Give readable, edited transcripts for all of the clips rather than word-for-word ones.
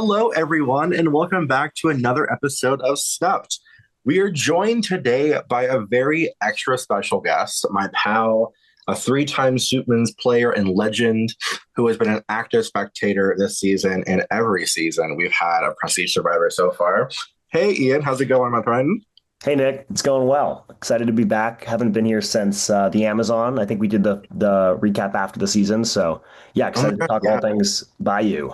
Hello, everyone, and welcome back to another episode of Snuffed. We are joined today by a very extra special guest, my pal, a three-time Suitman's player and legend who has been an active spectator this season and every season we've had a Prestige Survivor so far. Hey, Ian, how's it going, my friend? Hey Nick, it's going well. Excited to be back. Haven't been here since the Amazon. I think we did the recap after the season. So yeah, Oh my excited to God, talk all yeah. things Bayou.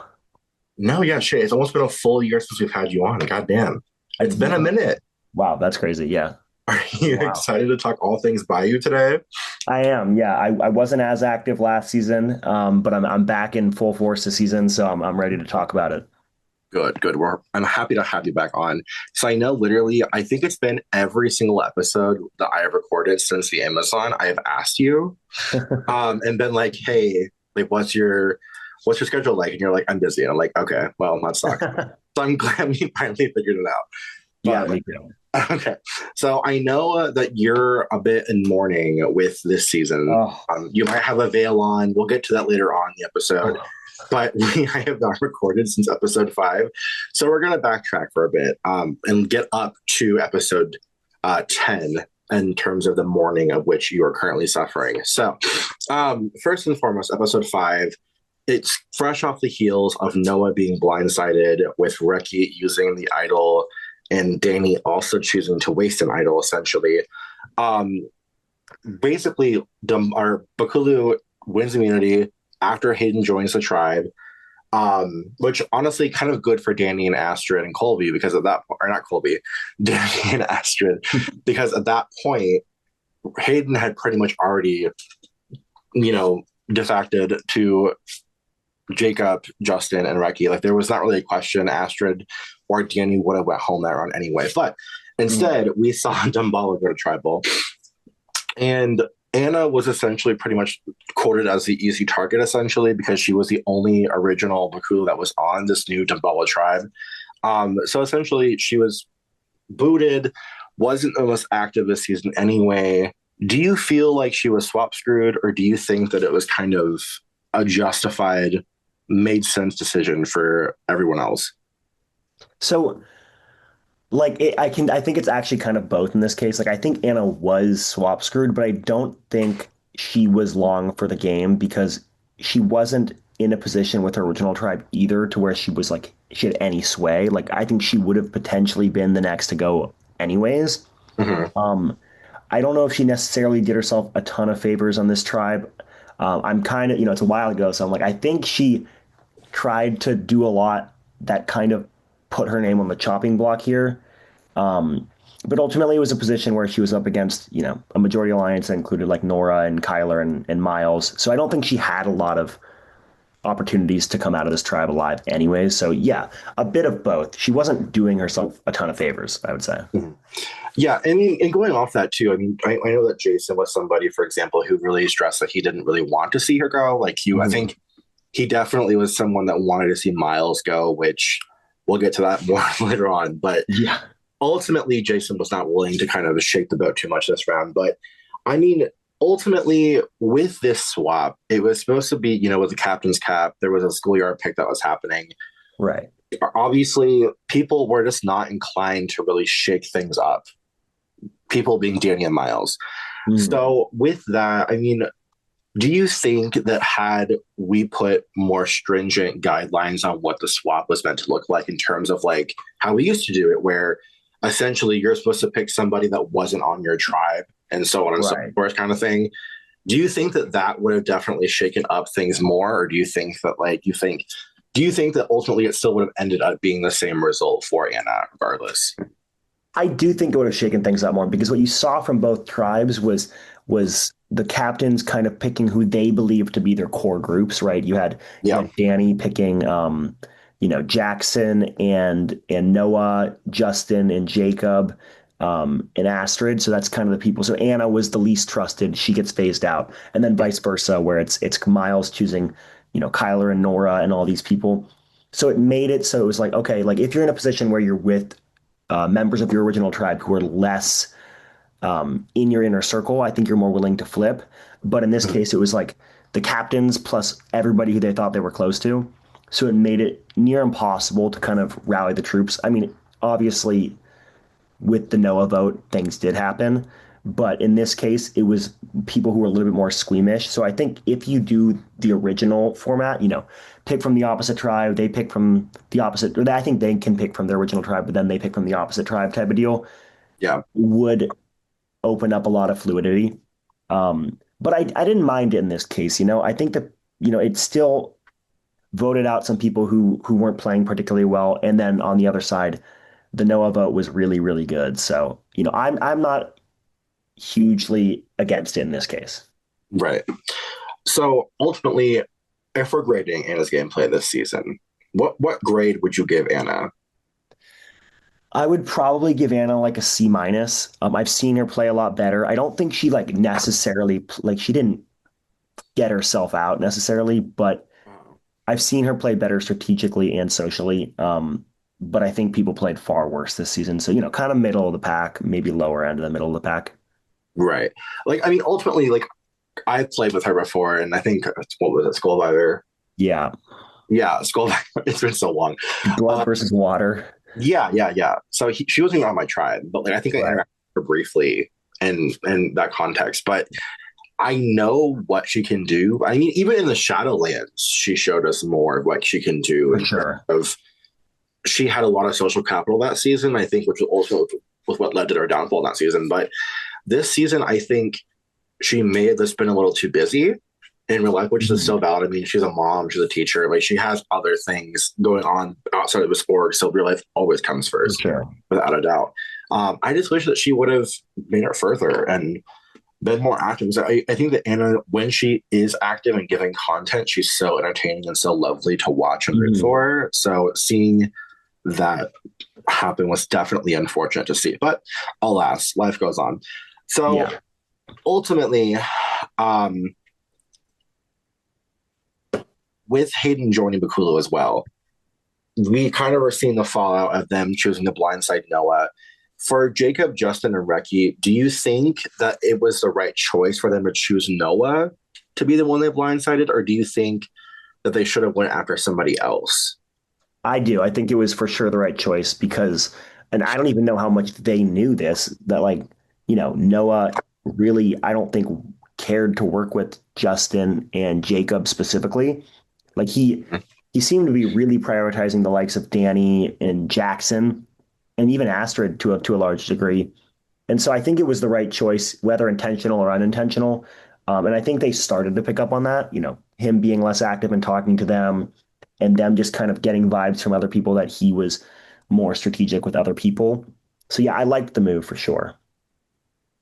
No, yeah, shit. It's almost been a full year since we've had you on. God damn. It's been a Yeah. minute. Wow, that's crazy. Yeah. Are It's been you a while. excited to talk all things Bayou today? I am. Yeah. I wasn't as active last season, but I'm back in full force this season, so I'm ready to talk about it. Good, good. I'm happy to have you back on. So I know literally, I think it's been every single episode that I have recorded since the Amazon. I have asked you, and been like, hey, like, what's your schedule like? And you're like, I'm busy. And I'm like, okay, well, let's talk. So I'm glad we finally figured it out. Yeah, But me too. okay, so I know that you're a bit in mourning with this season. Oh, You might have a veil on. We'll get to that later on in the episode. oh. But I have not recorded since episode 5. So we're going to backtrack for a bit and get up to episode 10 in terms of the mourning of which you are currently suffering. So, first and foremost, episode 5, it's fresh off the heels of Noah being blindsided with Reki using the idol and Danny also choosing to waste an idol, essentially. Um, Basically, our Bakulu wins immunity after Hayden joins the tribe, which honestly kind of good for Danny and Astrid and Colby because of that, or not Colby, Danny and Astrid, because at that point, Hayden had pretty much already, defected to Jacob, Justin, and Reki. Like there was not really a question. Astrid or Danny would have went home that round anyway. But Mm. instead, we saw Dumbala go to tribal. And Anna was essentially pretty much quoted as the easy target, essentially, because she was the only original Bakula that was on this new Damballa tribe. So essentially, she was booted, wasn't the most active this season anyway. Do you feel like she was swap screwed, or do you think that it was kind of a justified, made sense decision for everyone else? So I think it's actually kind of both in this case. Like I think Anna was swap screwed, but I don't think she was long for the game because she wasn't in a position with her original tribe either to where she had any sway. Like I think she would have potentially been the next to go anyways. Mm-hmm. Um, I don't know if she necessarily did herself a ton of favors on this tribe. I'm kind of, it's a while ago, so I'm like, I think she tried to do a lot that kind of put her name on the chopping block here. Um, but ultimately, it was a position where she was up against, a majority alliance that included like Nora and Kyler and Miles. So I don't think she had a lot of opportunities to come out of this tribe alive anyways. So yeah, a bit of both. She wasn't doing herself a ton of favors, I would say. Mm-hmm. Yeah, I mean, and going off that too, I mean, I know that Jason was somebody, for example, who really stressed that he didn't really want to see her go. I Mhm. think he definitely was someone that wanted to see Miles go, which we'll get to that more later on. But Yeah. ultimately, Jason was not willing to kind of shake the boat too much this round. But I mean, ultimately, with this swap, it was supposed to be, with the captain's cap, there was a schoolyard pick that was happening. Right. Obviously, people were just not inclined to really shake things up, people being Danny and Miles. Mm. So, with that, I mean, do you think that had we put more stringent guidelines on what the swap was meant to look like in terms of like how we used to do it, where essentially you're supposed to pick somebody that wasn't on your tribe and so on and so Right. forth, kind of thing? Do you think that that would have definitely shaken up things more, or do you think that do you think that ultimately it still would have ended up being the same result for Anna, regardless? I do think it would have shaken things up more because what you saw from both tribes was the captains kind of picking who they believed to be their core groups, right? You Yeah. had Danny picking Jackson and Noah, Justin and Jacob, and Astrid. So that's kind of the people. So Anna was the least trusted. She gets phased out. And then vice versa, where it's Miles choosing, Kyler and Nora and all these people. So it made it so it was like, okay, like if you're in a position where you're with members of your original tribe who are less in your inner circle, I think you're more willing to flip. But in this case, it was like the captains plus everybody who they thought they were close to. So it made it near impossible to kind of rally the troops. I mean, obviously, with the Noah vote, things did happen. But in this case, it was people who were a little bit more squeamish. So I think if you do the original format, pick from the opposite tribe, they pick from the opposite, or I think they can pick from their original tribe, but then they pick from the opposite tribe type of deal, Yeah. would open up a lot of fluidity. But I didn't mind it in this case. I think that, it still voted out some people who weren't playing particularly well. And then on the other side, the Noah vote was really, really good. So, I'm not hugely against it in this case. Right. So ultimately, if we're grading Anna's gameplay this season, what grade would you give Anna? I would probably give Anna like a C minus. I've seen her play a lot better. I don't think she like necessarily like she didn't get herself out necessarily, but I've seen her play better strategically and socially. But I think people played far worse this season. So, kind of middle of the pack, maybe lower end of the middle of the pack. Right. Like, I mean, ultimately, like, I've played with her before, and I think, what was it, Skulldiver? Yeah. Yeah, Skulldiver. It's been so long. Blood Uh, versus water. yeah. So she wasn't on my tribe, but like I think I Right. interacted with her briefly in that context. But I know what she can do. I mean, even in the Shadowlands, she showed us more of what she can do For in terms sure. of she had a lot of social capital that season, I think, which was also was what led to her downfall that season. But this season, I think she made this been a little too busy in real life, which is Mhm. still valid. I mean, she's a mom, she's a teacher, like she has other things going on outside of the sport. So real life always comes For first, sure. without a doubt. I just wish that she would have made it further and been more active. So I think that Anna, when she is active and giving content, she's so entertaining and so lovely to watch and root Mhm. for. So seeing that happen was definitely unfortunate to see. But alas, life goes on. So Yeah. ultimately, um, with Hayden joining Bakula as well, we kind of are seeing the fallout of them choosing to blindside Noah. For Jacob, Justin, and Reki, do you think that it was the right choice for them to choose Noah to be the one they blindsided, or do you think that they should have went after somebody else? I do. I think it was for sure the right choice because, and I don't even know how much they knew this, that like, Noah really, I don't think cared to work with Justin and Jacob specifically. Like he seemed to be really prioritizing the likes of Danny and Jackson and even Astrid to a large degree. And so I think it was the right choice, whether intentional or unintentional. And I think they started to pick up on that, him being less active and talking to them and them just kind of getting vibes from other people that he was more strategic with other people. So yeah, I liked the move for sure.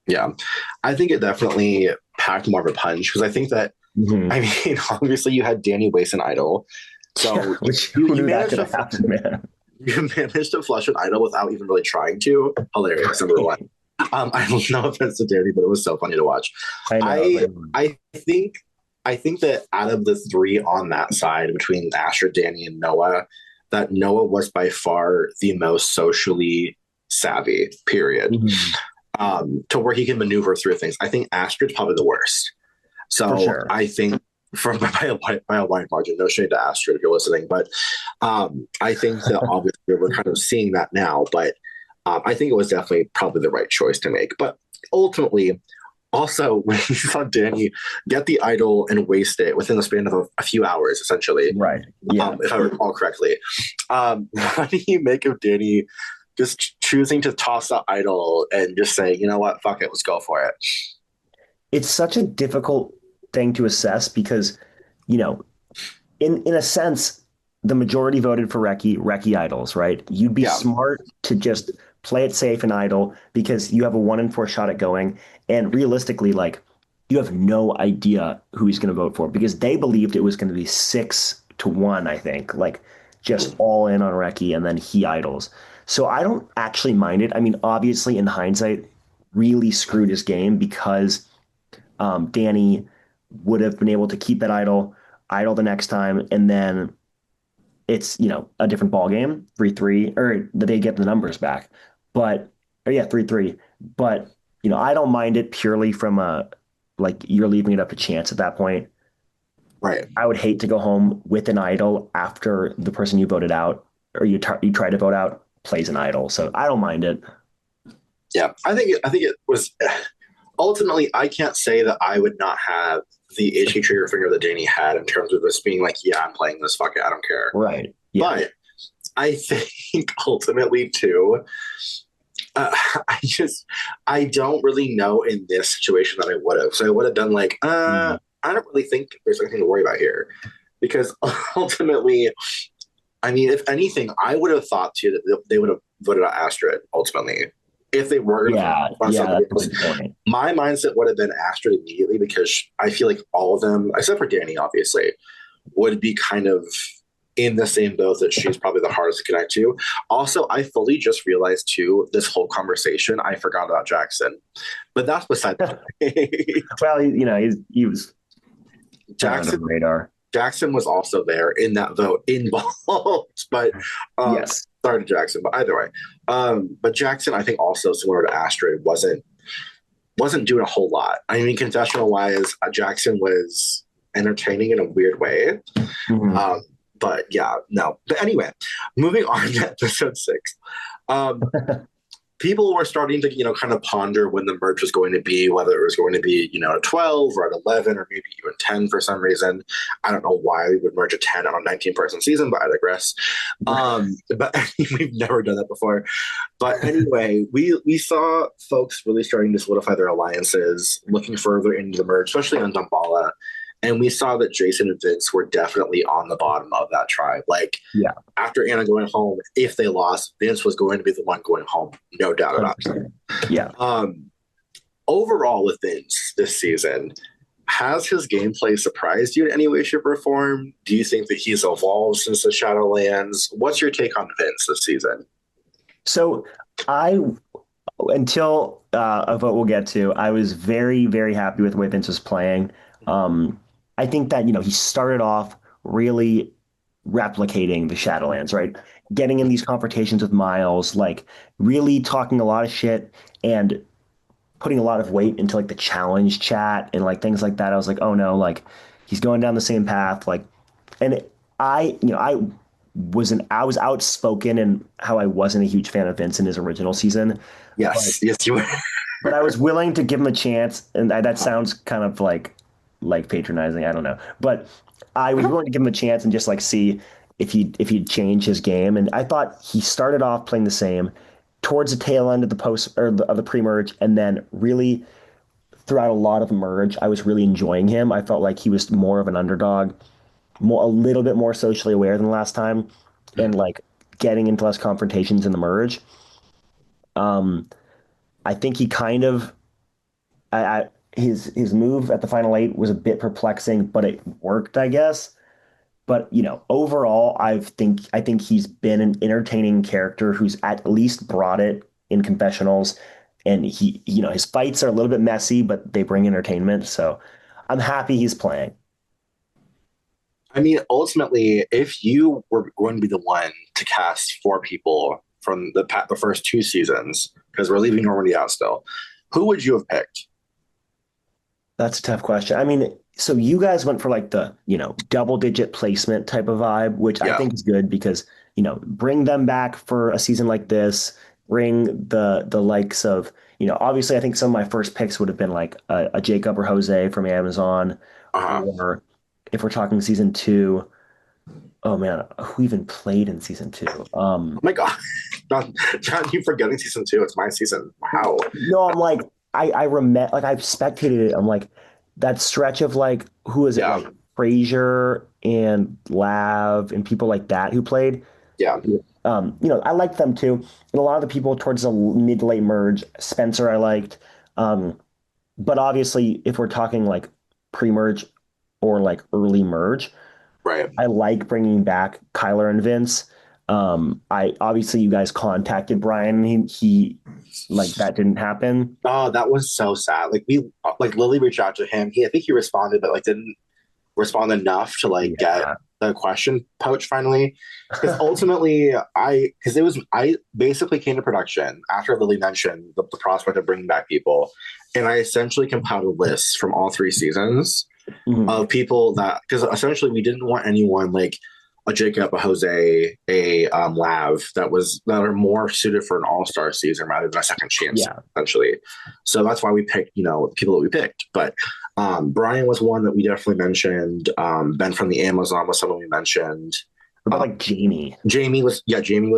Yeah, I think it definitely packed more of a punch because I think that, Hmm. I mean, obviously you had Danny waste an idol, Yeah, so which you who you knew that managed could to have happened, man? you managed to flush an idol without even really trying to. Hilarious, number one. I don't know if that's a Danny, but it was so funny to watch. I know, I but I think I think that out of the three on that side between Asher, Danny, and Noah, that Noah was by far the most socially savvy. Period. mhm, To where he can maneuver through things. I think Astrid's probably the worst. for So sure. I think from by a wide margin, no shade to Astrid if you're listening, but I think that obviously we're kind of seeing that now. But I think it was definitely probably the right choice to make. But ultimately, also when you saw Danny get the idol and waste it within the span of a few hours, essentially, Right. Yeah. if I recall correctly, what do you make of Danny just choosing to toss the idol and just say, you know what, fuck it, let's go for it? It's such a difficult thing to assess because, you know, in a sense, the majority voted for Reki idols, right? You'd be Yeah, smart to just play it safe and idle because you have a 1 in 4 shot at going. And realistically, like you have no idea who he's going to vote for because they believed it was going to be 6-1, I think, like just all in on Reki and then he idols. So I don't actually mind it. I mean, obviously, in hindsight, really screwed his game because Danny would have been able to keep that idle the next time, and then it's a different ball game, 3-3, or they get the numbers back. But or yeah, 3-3. But I don't mind it purely from a like you're leaving it up to chance at that point. Right. I would hate to go home with an idol after the person you voted out or you try to vote out plays an idol. So I don't mind it. Yeah. I think it was ultimately, I can't say that I would not have the itchy trigger finger that Danny had in terms of just being like, yeah, I'm playing this. Fuck it. I don't care. Right. Yeah. But I think ultimately, too, uh, I just, I don't really know in this situation that I would have. So I would have done like, Mhm. I don't really think there's anything to worry about here. Because ultimately, I mean, if anything, I would have thought too that they would have voted out Astrid ultimately if they were going to Yeah. on Yeah. somebody That's a else. good point. My mindset would have been Astrid immediately because I feel like all of them, except for Danny, obviously, would be kind of in the same boat that she's probably the hardest to connect to. Also, I fully just realized too, this whole conversation, I forgot about Jackson, but that's beside the point. Well, he was kind of under Jackson the radar. Jackson was also there in that vote involved, but Yes. sorry to Jackson, but either way, but Jackson, I think also similar to Astrid, wasn't doing a whole lot. I mean, confessional wise, Jackson was entertaining in a weird way. Mhm. Um, but yeah, no. But anyway, moving on to episode 6. Um, People were starting to, kind of ponder when the merge was going to be, whether it was going to be, at 12 or at 11 or maybe even 10 for some reason. I don't know why we would merge a 10 on a 19-person season, but I digress. But we've never done that before. But anyway, we saw folks really starting to solidify their alliances, looking further into the merge, especially on Damballa. And we saw that Jason and Vince were definitely on the bottom of that tribe. Like Yeah. after Anna going home, if they lost, Vince was going to be the one going home, no doubt about it. 100%. Yeah. Overall, with Vince this season, has his gameplay surprised you in any way, shape, or form? Do you think that he's evolved since the Shadowlands? What's your take on Vince this season? So I until a vote we'll get to, I was very, very happy with the way Vince was playing. I think that, he started off really replicating the Shadowlands, right? Getting in these confrontations with Miles, like really talking a lot of shit and putting a lot of weight into like the challenge chat and like things like that. I was like, oh no, like he's going down the same path. Like, and I was outspoken in how I wasn't a huge fan of Vince in his original season, but Yes, yes, you were. I was willing to give him a chance, and that sounds kind of like patronizing. I don't know, but I was willing to give him a chance and just like see if he'd change his game. And I thought he started off playing the same towards the tail end of the post or of the pre-merge, and then really throughout a lot of the merge, I was really enjoying him. I felt like he was more of an underdog, a little bit more socially aware than last time, and like getting into less confrontations in the merge. Um, I think he kind of his move at the final 8 was a bit perplexing, but it worked, I guess. But overall, I think he's been an entertaining character who's at least brought it in confessionals, and his fights are a little bit messy, but they bring entertainment. So I'm happy he's playing. I mean, ultimately, if you were going to be the one to cast 4 people from the first 2 seasons, because we're leaving Normandy out still, who would you have picked? That's a tough question. I mean, so you guys went for like the, double digit placement type of vibe, which I Yeah, think is good because, bring them back for a season like this, bring the likes of, obviously I think some of my first picks would have been like a Jacob or Jose from Amazon, uh-huh. or if we're talking season 2, oh man, who even played in season 2? Oh my god, not you forgetting season 2. It's my season. Wow. No, I'm like I remember like I've spectated it. I'm like that stretch of like who is it Yeah, like Frasier and Lav and people like that who played. yeah, I liked them too. And a lot of the people towards the mid to late merge, Spencer I liked. Um, but obviously if we're talking like pre-merge or like early merge, right. I like bringing back Kyler and Vince. I obviously you guys contacted Brian. He like that didn't happen. Oh, that was so sad. Like Lily reached out to him. I think he responded, but like didn't respond enough to like get Yeah. the question poached finally. Because ultimately, I basically came to production after Lily mentioned the prospect of bringing back people, and I essentially compiled a list from all 3 seasons Mhm. of people that, because essentially we didn't want anyone like a Jacob, a Jose, a Lav that are more suited for an all-star season rather than a second chance, Yeah. essentially. So that's why we picked, the people that we picked. But Brian was one that we definitely mentioned. Ben from the Amazon was someone we mentioned. What about Uh, like Jamie? Jamie was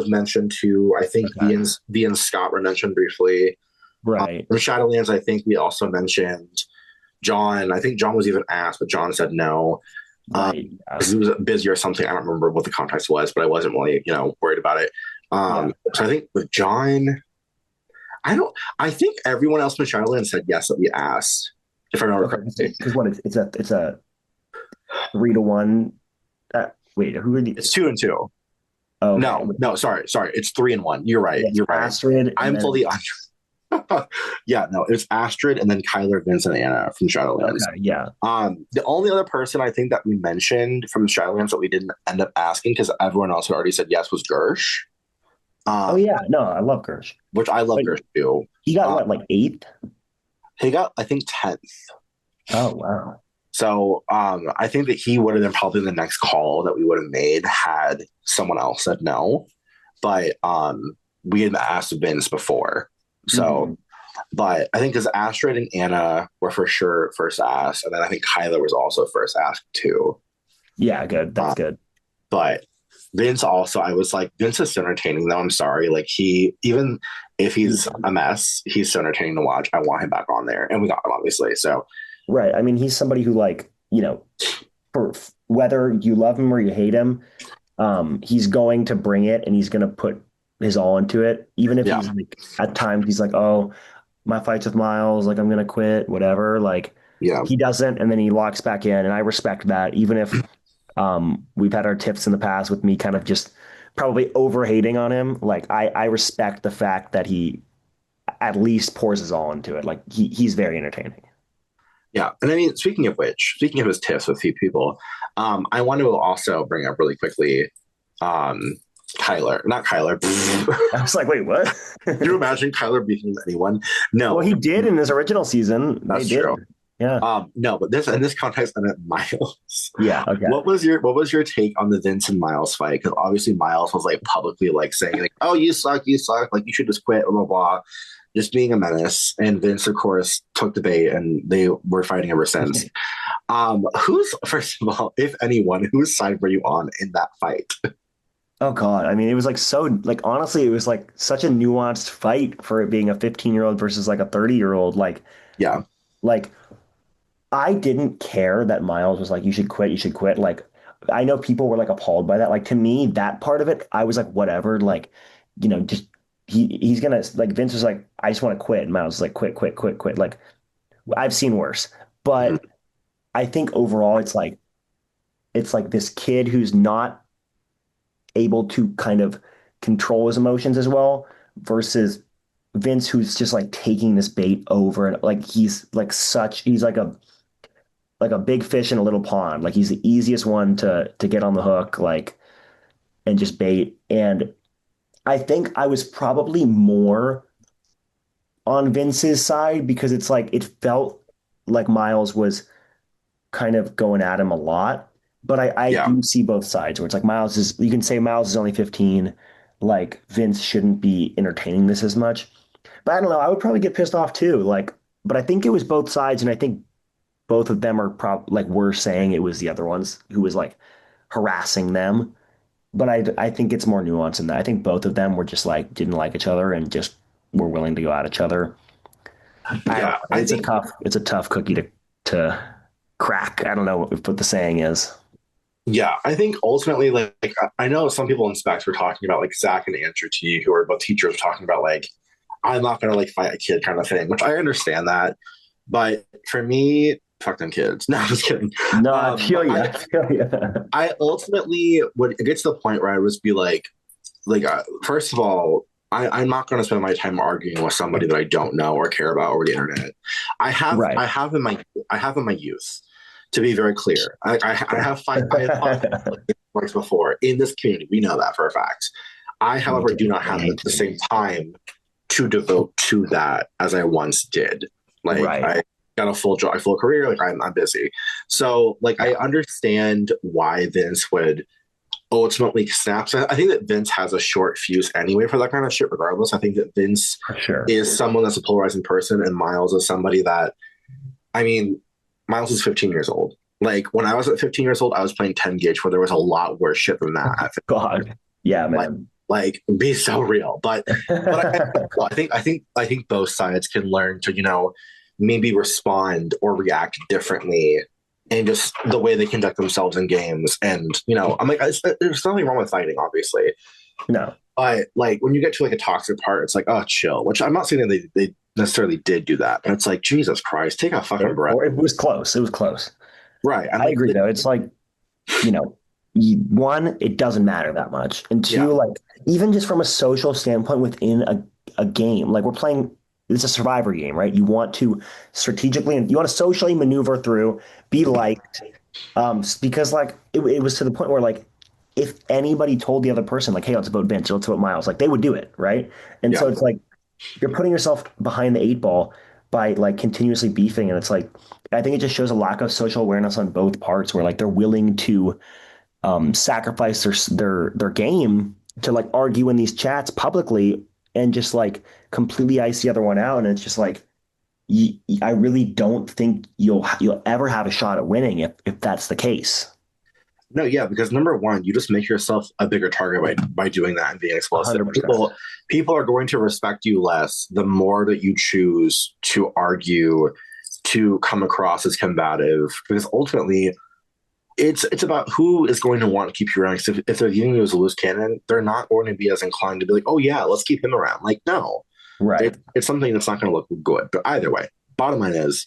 mentioned too. I think Okay. V and Scott were mentioned briefly. Right. From Shadowlands, I think we also mentioned John. I think John was even asked, but John said no. Right. Yeah. Because he was busy or something. I don't remember what the context was, but I wasn't really, worried about it. Yeah. So I think with John, I think everyone else in Shadowlands said yes that we asked, if I remember Okay. correctly. Because what it's a 3-1. Wait, who are the? It's 2-2. Oh, okay. No, sorry. It's 3-1. You're right. Yeah, it's You're right. Astrid, and I'm then fully yeah, no, it's Astrid and then Kyler, Vince, and Anna from Shadowlands. okay, yeah, The only other person I think that we mentioned from Shadowlands that we didn't end up asking because everyone else had already said yes was Gersh. oh Um, yeah, no, I love Gersh. which I love Wait, Gersh too. he got Uh, what, like eighth? he got, I think, 10th. Oh wow. So I think that he would have been probably the next call that we would have made had someone else said no. But we had asked Vince before. So, Mhm. but I think because Astrid and Anna were for sure first asked. And then I think Kyler was also first asked too. Yeah, good. That's Um, good. but Vince also, I was like, Vince is so entertaining though. I'm sorry. Like even if he's a mess, he's so entertaining to watch. I want him back on there. And we got him obviously. So Right. I mean, he's somebody who like, for whether you love him or you hate him, he's going to bring it and he's going to put his all into it. Even if yeah, he's like, at times he's like, oh, my fights with Miles, like I'm going to quit, whatever. Like yeah, he doesn't. And then he locks back in. And I respect that. Even if we've had our tips in the past with me kind of just probably over hating on him. Like I respect the fact that he at least pours his all into it. Like he's very entertaining. yeah. And I mean, speaking of his tips with few people, I want to also bring up really quickly, um, Kyler, not Kyler. I was like, wait, what? Can you imagine Kyler beefing with anyone? Well, No, he did in his original season. They that's did. true. Yeah. No, but this in this context, I meant Miles. Yeah. Okay. What was your take on the Vince and Miles fight? Because obviously Miles was like publicly like saying like, "Oh, you suck, like you should just quit," blah blah blah, just being a menace. And Vince, of course, took the bait, and they were fighting ever since. Who's first of all, if anyone, whose side were you on in that fight? Oh God. I mean, it was like so like honestly, it was like such a nuanced fight for it being a 15-year-old versus like a 30-year-old. Yeah, Like I didn't care that Miles was like, you should quit, you should quit. Like I know people were like appalled by that. Like to me, that part of it, I was like, whatever. Like, just he's gonna like Vince was like, I just want to quit. And Miles was like, quit, quit, quit, quit. Like I've seen worse. mhm, But I think overall it's like this kid who's not able to kind of control his emotions as well versus Vince who's just like taking this bait over and like he's like a big fish in a little pond. Like he's the easiest one to get on the hook, like and just bait. And I think I was probably more on Vince's side because it's like it felt like Miles was kind of going at him a lot. But I yeah, do see both sides where it's like you can say Miles is only 15, like Vince shouldn't be entertaining this as much. But I don't know, I would probably get pissed off too. But I think it was both sides, and I think both of them are like were saying it was the other ones who was like harassing them. But I think it's more nuanced than that. I think both of them were just like didn't like each other and just were willing to go at each other. I don't yeah. know. It's a tough cookie to crack. I don't know what the saying is. Yeah, I think ultimately, like I know some people in specs were talking about like Zach and Andrew T, who are both teachers, talking about like I'm not gonna like fight a kid kind of thing, which I understand that, but for me, fuck them kids. No, I'm just kidding. No, I feel you. I I feel you. I ultimately would it gets to the point where I would be like first of all. I'm not going to spend my time arguing with somebody that I don't know or care about over the internet. I have Right. I have in my I have in my youth, to be very clear. I have fought fights before in this community. We know that for a fact. I, Me however, too. do not Yeah, have me the too. same time to devote to that as I once did. Like Right. got a full job, a full career. Like I'm busy. So like I understand why Vince would ultimately snaps. I think that Vince has a short fuse anyway for that kind of shit, regardless. I think that Vince For sure. is someone that's a polarizing person, and Miles is somebody that, I mean, Miles is 15 years old. Like when I was at 15 years old, I was playing 10 gauge where there was a lot worse shit than that. God. Yeah, Like, man. like be so real. But I think both sides can learn to, maybe respond or react differently and just the way they conduct themselves in games. And, I'm like, there's nothing wrong with fighting, obviously. No. But like when you get to like a toxic part, it's like, oh, chill. Which I'm not saying that they necessarily did do that, but it's like, Jesus Christ, take a fucking breath. Or it was close. It was close. Right. I'm I like, agree, though. It's like, you know, one, it doesn't matter that much. And yeah, two, like, even just from a social standpoint within a game, like we're playing, it's a survivor game, right? You want to strategically, you want to socially maneuver through, be liked. Because like it was to the point where like if anybody told the other person like, hey, let's vote Vince or let's vote Miles, like they would do it, right? And yeah. so it's like you're putting yourself behind the eight ball by like continuously beefing, and it's like I think it just shows a lack of social awareness on both parts, where like they're willing to sacrifice their game to like argue in these chats publicly and just like completely ice the other one out, and it's just like I really don't think you'll ever have a shot at winning if that's the case. No, yeah, because number one, you just make yourself a bigger target by doing that and being explosive. 100%. People are going to respect you less the more that you choose to argue, to come across as combative, because ultimately it's about who is going to want to keep you around. 'Cause if they're viewing you as a loose cannon, they're not going to be as inclined to be like, oh yeah, let's keep him around. Like, no, Right. it's something that's not going to look good. But either way, bottom line is,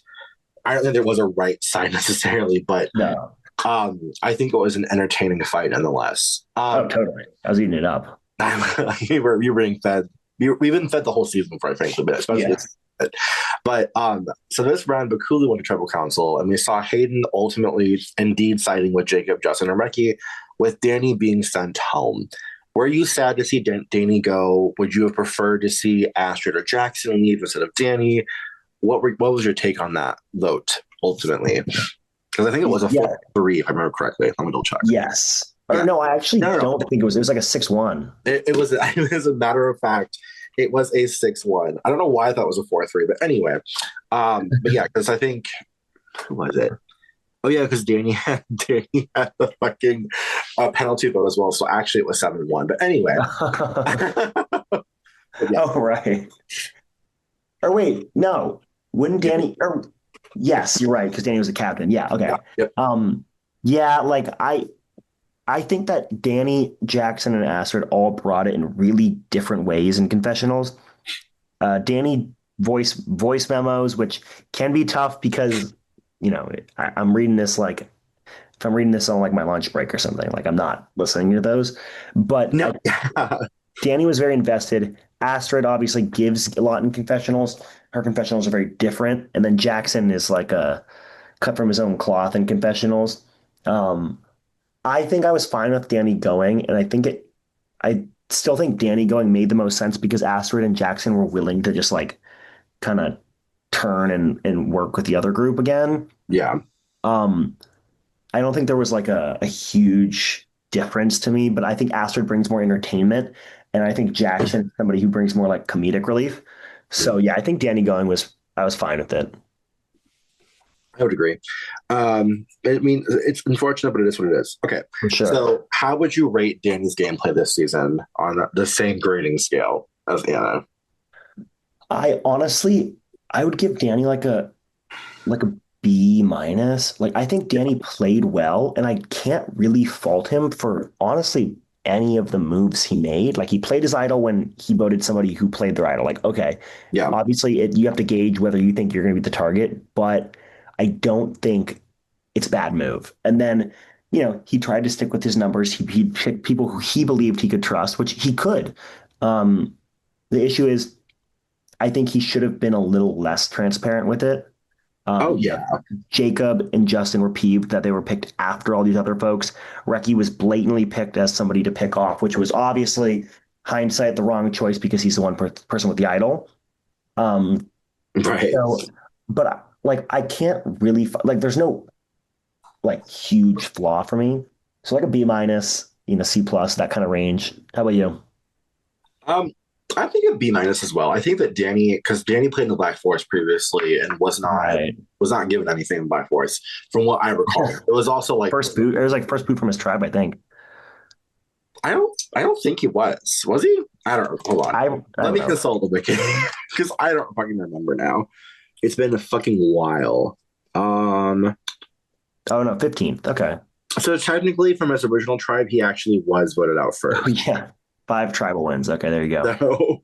I don't think there was a right side necessarily, but No. I think it was an entertaining fight nonetheless. Oh, totally. I was eating it up. You were being fed. We've been fed the whole season, quite frankly, but especially Yeah. this. But so this round, Bakulu went to tribal council, and we saw Hayden ultimately indeed siding with Jacob, Justin, and Reki, with Danny being sent home. Were you sad to see Danny go? Would you have preferred to see Astrid or Jackson leave instead of Danny? What was your take on that vote ultimately? Because I think it was a Yeah. 4-3, if I remember correctly. Let me double check. Yes. Or Yeah. no, I actually No, no, no. don't think it was. It was like a 6-1. It was, as a matter of fact, it was a 6-1. I don't know why I thought it was a 4-3, but anyway. But yeah, because I think, who was it? Oh yeah, because Danny had the fucking penalty vote as well. So actually, it was 7-1. But anyway, but yeah, Oh, right. Or wait, no. Wouldn't Danny or yes, you're right, because Danny was the captain. Yeah, okay. yeah, yep. Um, yeah, like I think that Danny, Jackson, and Astrid all brought it in really different ways in confessionals. Danny voice memos, which can be tough because I'm reading this like if I'm reading this on like my lunch break or something, like I'm not listening to those. But No, Danny was very invested. Astrid obviously gives a lot in confessionals. Her confessionals are very different, and then Jackson is like a cut from his own cloth in confessionals. Um, I think I was fine with Danny going, and I still think Danny going made the most sense because Astrid and Jackson were willing to just like kind of turn and work with the other group again. yeah. Um, I don't think there was like a huge difference to me, but I think Astrid brings more entertainment, and I think Jackson is somebody who brings more like comedic relief. So yeah, I think Danny going was I was fine with it. I would agree. I mean, it's unfortunate, but it is what it is. Okay, For sure. so how would you rate Danny's gameplay this season on the same grading scale as Anna? I honestly I would give Danny like a B minus. Like I think Danny played well, and I can't really fault him for honestly any of the moves he made. Like he played his idol when he voted somebody who played their idol. Like okay, Yeah, obviously you have to gauge whether you think you're going to be the target, but I don't think it's a bad move. And then he tried to stick with his numbers. He picked people who he believed he could trust, which he could. Um, the issue is I think he should have been a little less transparent with it. oh Yeah, yeah, Jacob and Justin were peeved that they were picked after all these other folks. Reki was blatantly picked as somebody to pick off, which was obviously hindsight the wrong choice because he's the one person with the idol. Um, right. so, but like I can't really like there's no like huge flaw for me. So like a B minus, C plus, that kind of range. How about you? Um, I think a B minus as well. I think that Danny, because Danny played in the Black Forest previously and Right. was not given anything in Black Forest, from what I recall. It was also like First boot. It was like first boot from his tribe, I think. I don't think he was he? I don't know. Hold on, I let don't me know. consult the wiki because I don't fucking remember now. It's been a fucking while. Um, Oh no, 15th. Okay. so technically, from his original tribe, he actually was voted out Oh first. yeah. Five tribal wins. Okay, there you go. So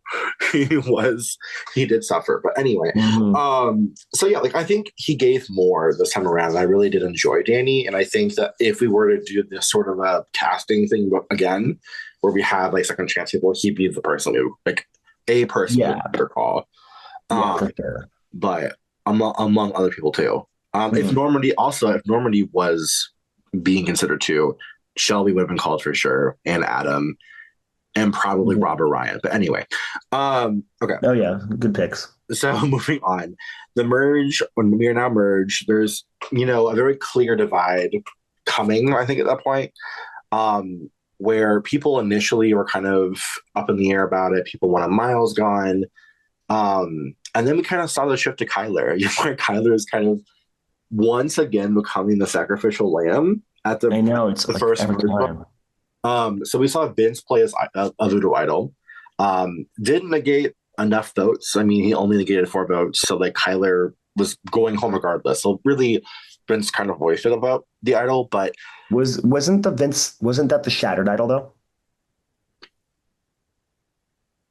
he was he did suffer. But anyway, Hmm. so yeah, like I think he gave more this time around. I really did enjoy Danny. And I think that if we were to do this sort of a casting thing again, where we have like second chance people, he'd be the person who like a person who Yeah. would call. Yeah, Um, for sure. but among other people too. Hmm. If Normandy was being considered too, Shelby would have been called for sure, and Adam and probably Hmm. Robert Ryan. But anyway, okay. Oh yeah, good picks. So moving on, the merge when we are now merged, there's a very clear divide coming. I think at that point, where people initially were kind of up in the air about it. People wanted Miles gone, and then we kind of saw the shift to Kyler, where Kyler is kind of once again becoming the sacrificial lamb at I know it's the like first every merge. time. So we saw Vince play as a voodoo idol. Didn't negate enough votes. I mean, he only negated 4 votes, so like Kyler was going home regardless. So really, Vince kind of voiced it about the idol, but Wasn't that the Shattered Idol though?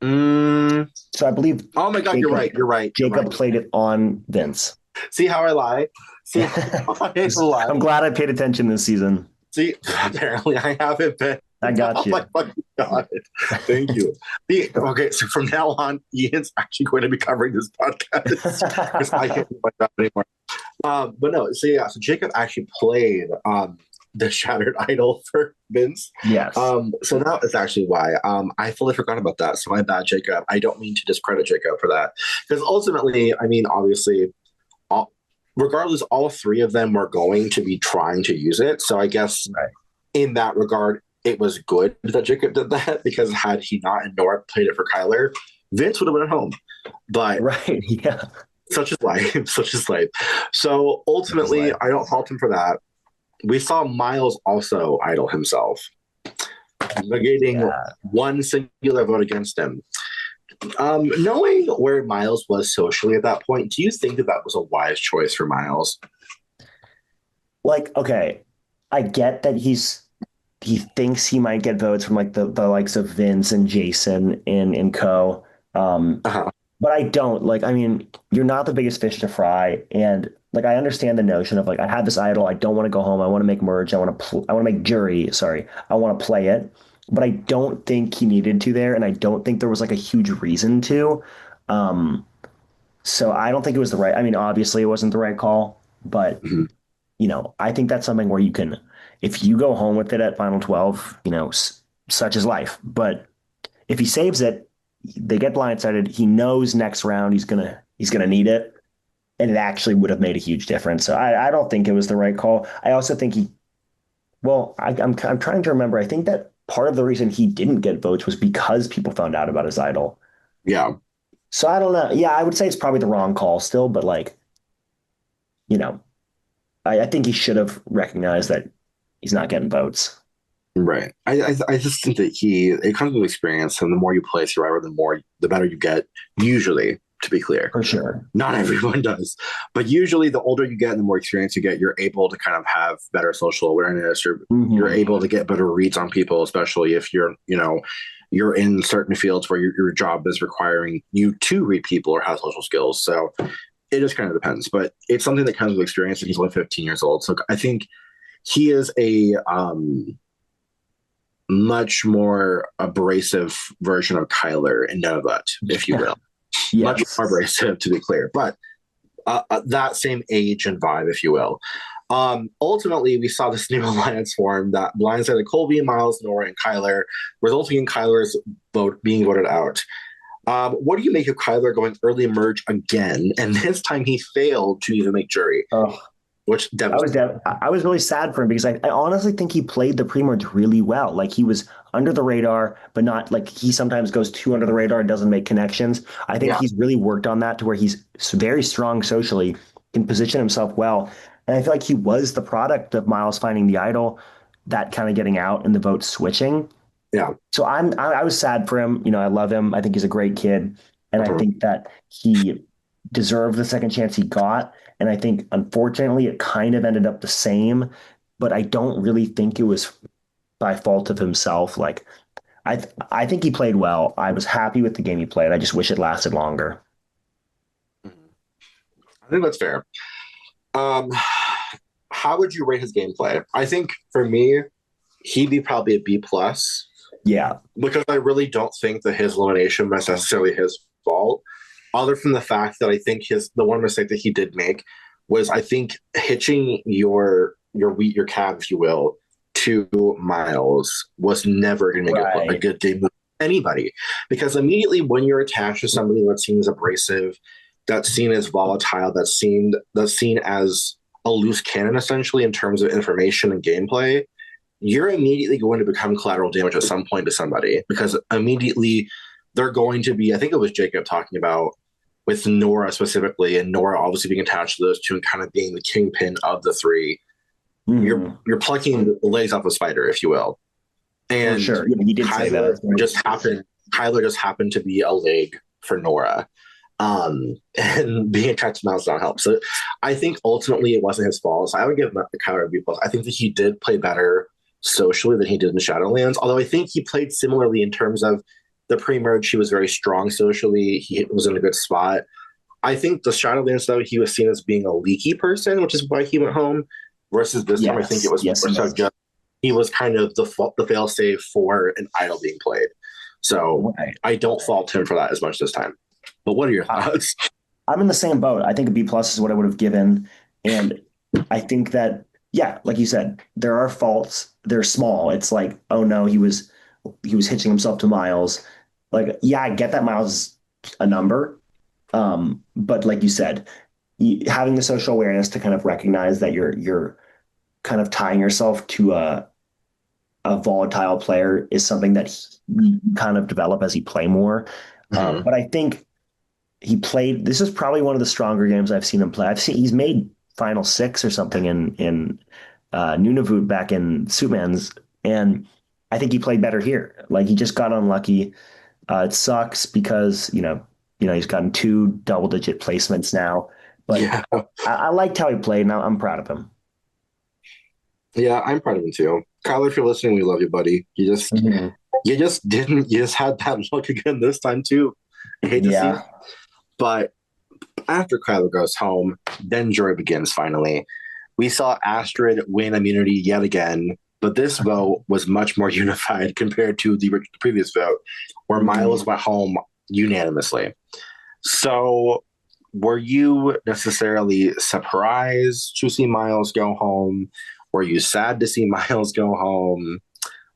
mm, So I believe oh my god, you're Jacob right. You're right. You're right. Jacob played it on Vince. See how I lie? See how I lie? I'm glad I paid attention this season. See, apparently I haven't been. I got Oh my you. fucking god! Thank you. Okay, so from now on, Ian's actually going to be covering this podcast because I can't do my job anymore. But no, so yeah, so Jacob actually played the Shattered Idol for Vince. Yes. So that is actually why I fully forgot about that. So my bad, Jacob. I don't mean to discredit Jacob for that because ultimately, I mean, obviously, all, regardless, all 3 of them were going to be trying to use it. So I guess Right. in that regard, it was good that Jacob did that because had he not and Nora played it for Kyler, Vince would have been at home. But Right. Yeah. such is life, such is life. So It's ultimately, like, I don't fault him for that. We saw Miles also idol himself, negating yeah. one singular vote against him. Knowing where Miles was socially at that point, do you think that that was a wise choice for Miles? Like, okay, I get that he thinks he might get votes from like the likes of Vince and Jason and co. Um, Uh-huh. but I don't like. I mean, you're not the biggest fish to fry, and like I understand the notion of like I have this idol. I don't want to go home. I want to make merge. I want to make jury. Sorry, I want to play it. But I don't think he needed to there, and I don't think there was like a huge reason to. Um, so I don't think it was the right. I mean, obviously it wasn't the right call, but Mhm. I think that's something where you can, if you go home with it at final 12, such is life. But if he saves it, they get blindsided. He knows next round he's gonna need it, and it actually would have made a huge difference. So I don't think it was the right call. I also think I'm trying to remember. I think that part of the reason he didn't get votes was because people found out about his idol. Yeah, So I don't know. Yeah, I would say it's probably the wrong call still, but like, you know, I think he should have recognized that he's not getting votes. right. I just think that it comes with experience, and the more you play Survivor, the better you get. Usually, to be clear, For sure. not everyone does, but usually the older you get and the more experience you get, you're able to kind of have better social awareness. You're Hmm. able to get better reads on people, especially if you're in certain fields where your job is requiring you to read people or have social skills. So it just kind of depends, but it's something that comes with experience. And he's only 15 years old, so I think he is a much more abrasive version of Kyler in Nova, if you will. Much Yes. more abrasive, to be clear, but that same age and vibe, if you will. Ultimately, we saw this new alliance form that blindsided Colby, Miles, Nora, and Kyler, resulting in Kyler's vote being voted out. What do you make of Kyler going early merge again? And this time he failed to even make jury, Oh, which I was really sad for him because I honestly think he played the pre-merge really well. Like he was under the radar, but not like he sometimes goes too under the radar and doesn't make connections. I think yeah, he's really worked on that to where he's very strong socially, can position himself well. And I feel like he was the product of Miles finding the idol, that kind of getting out and the vote switching. yeah. So I was sad for him. You know, I love him. I think he's a great kid, and I Mhm. think that he deserved the second chance he got. And I think unfortunately it kind of ended up the same, but I don't really think it was by fault of himself. Like I think he played well. I was happy with the game he played. I just wish it lasted longer. I think that's fair. Um, how would you rate his gameplay? I think for me, he'd be probably a B plus Yeah, because I really don't think that his elimination was necessarily his fault. Other from the fact that I think the one mistake that he did make was I think hitching your wheat, your cab, if you will, to Miles was never going to make a right. good game with anybody. Because immediately when you're attached to somebody that seems abrasive, that's seen as volatile, that's seen as a loose cannon essentially in terms of information and gameplay, you're immediately going to become collateral damage at some point to somebody because immediately they're going to be, I think it was Jacob talking about with Nora specifically, and Nora obviously being attached to those two and kind of being the kingpin of the three. Hmm. You're plucking the legs off a spider, if you will. For And sure. Yeah, he did say Kyler that. just happened Kyler just happened to be a leg for Nora. And being attached to Miles not help. So I think ultimately it wasn't his fault. So I would give Kyler a B plus. I think that he did play better socially than he did in Shadowlands. Although I think he played similarly in terms of the pre-merge. He was very strong socially. He was in a good spot. I think the Shadowlands though he was seen as being a leaky person, which is why he went home. Versus this time, I think it Yes. was Yes, more he so was. just he was kind of the fail safe for an idol being played. So Right. I don't fault him for that as much this time. But what are your thoughts? I'm in the same boat. I think a B plus is what I would have given. And I think that, yeah, like you said, there are faults. They're small. It's like, oh no, he was hitching himself to Miles. Like, yeah, I get that Miles is a number. But like you said, having the social awareness to kind of recognize that you're kind of tying yourself to a volatile player is something that he kind of develop as he play more. Mm-hmm. But I think he played. This is probably one of the stronger games I've seen him play. He's made final six or something in Nunavut back in Suitman's, and I think he played better here. Like he just got unlucky. It sucks because he's gotten two double digit placements now, but Yeah. I liked how he played, and I'm proud of him. Yeah, I'm proud of him too. Kyler, if you're listening, we love you, buddy. Mhm. You just had that luck again this time too. I hate to see it. Yeah, But after Kyler goes home, then joy begins finally. We saw Astrid win immunity yet again, but this vote was much more unified compared to the previous vote, where Mhm. Miles went home unanimously. So, were you necessarily surprised to see Miles go home? Were you sad to see Miles go home?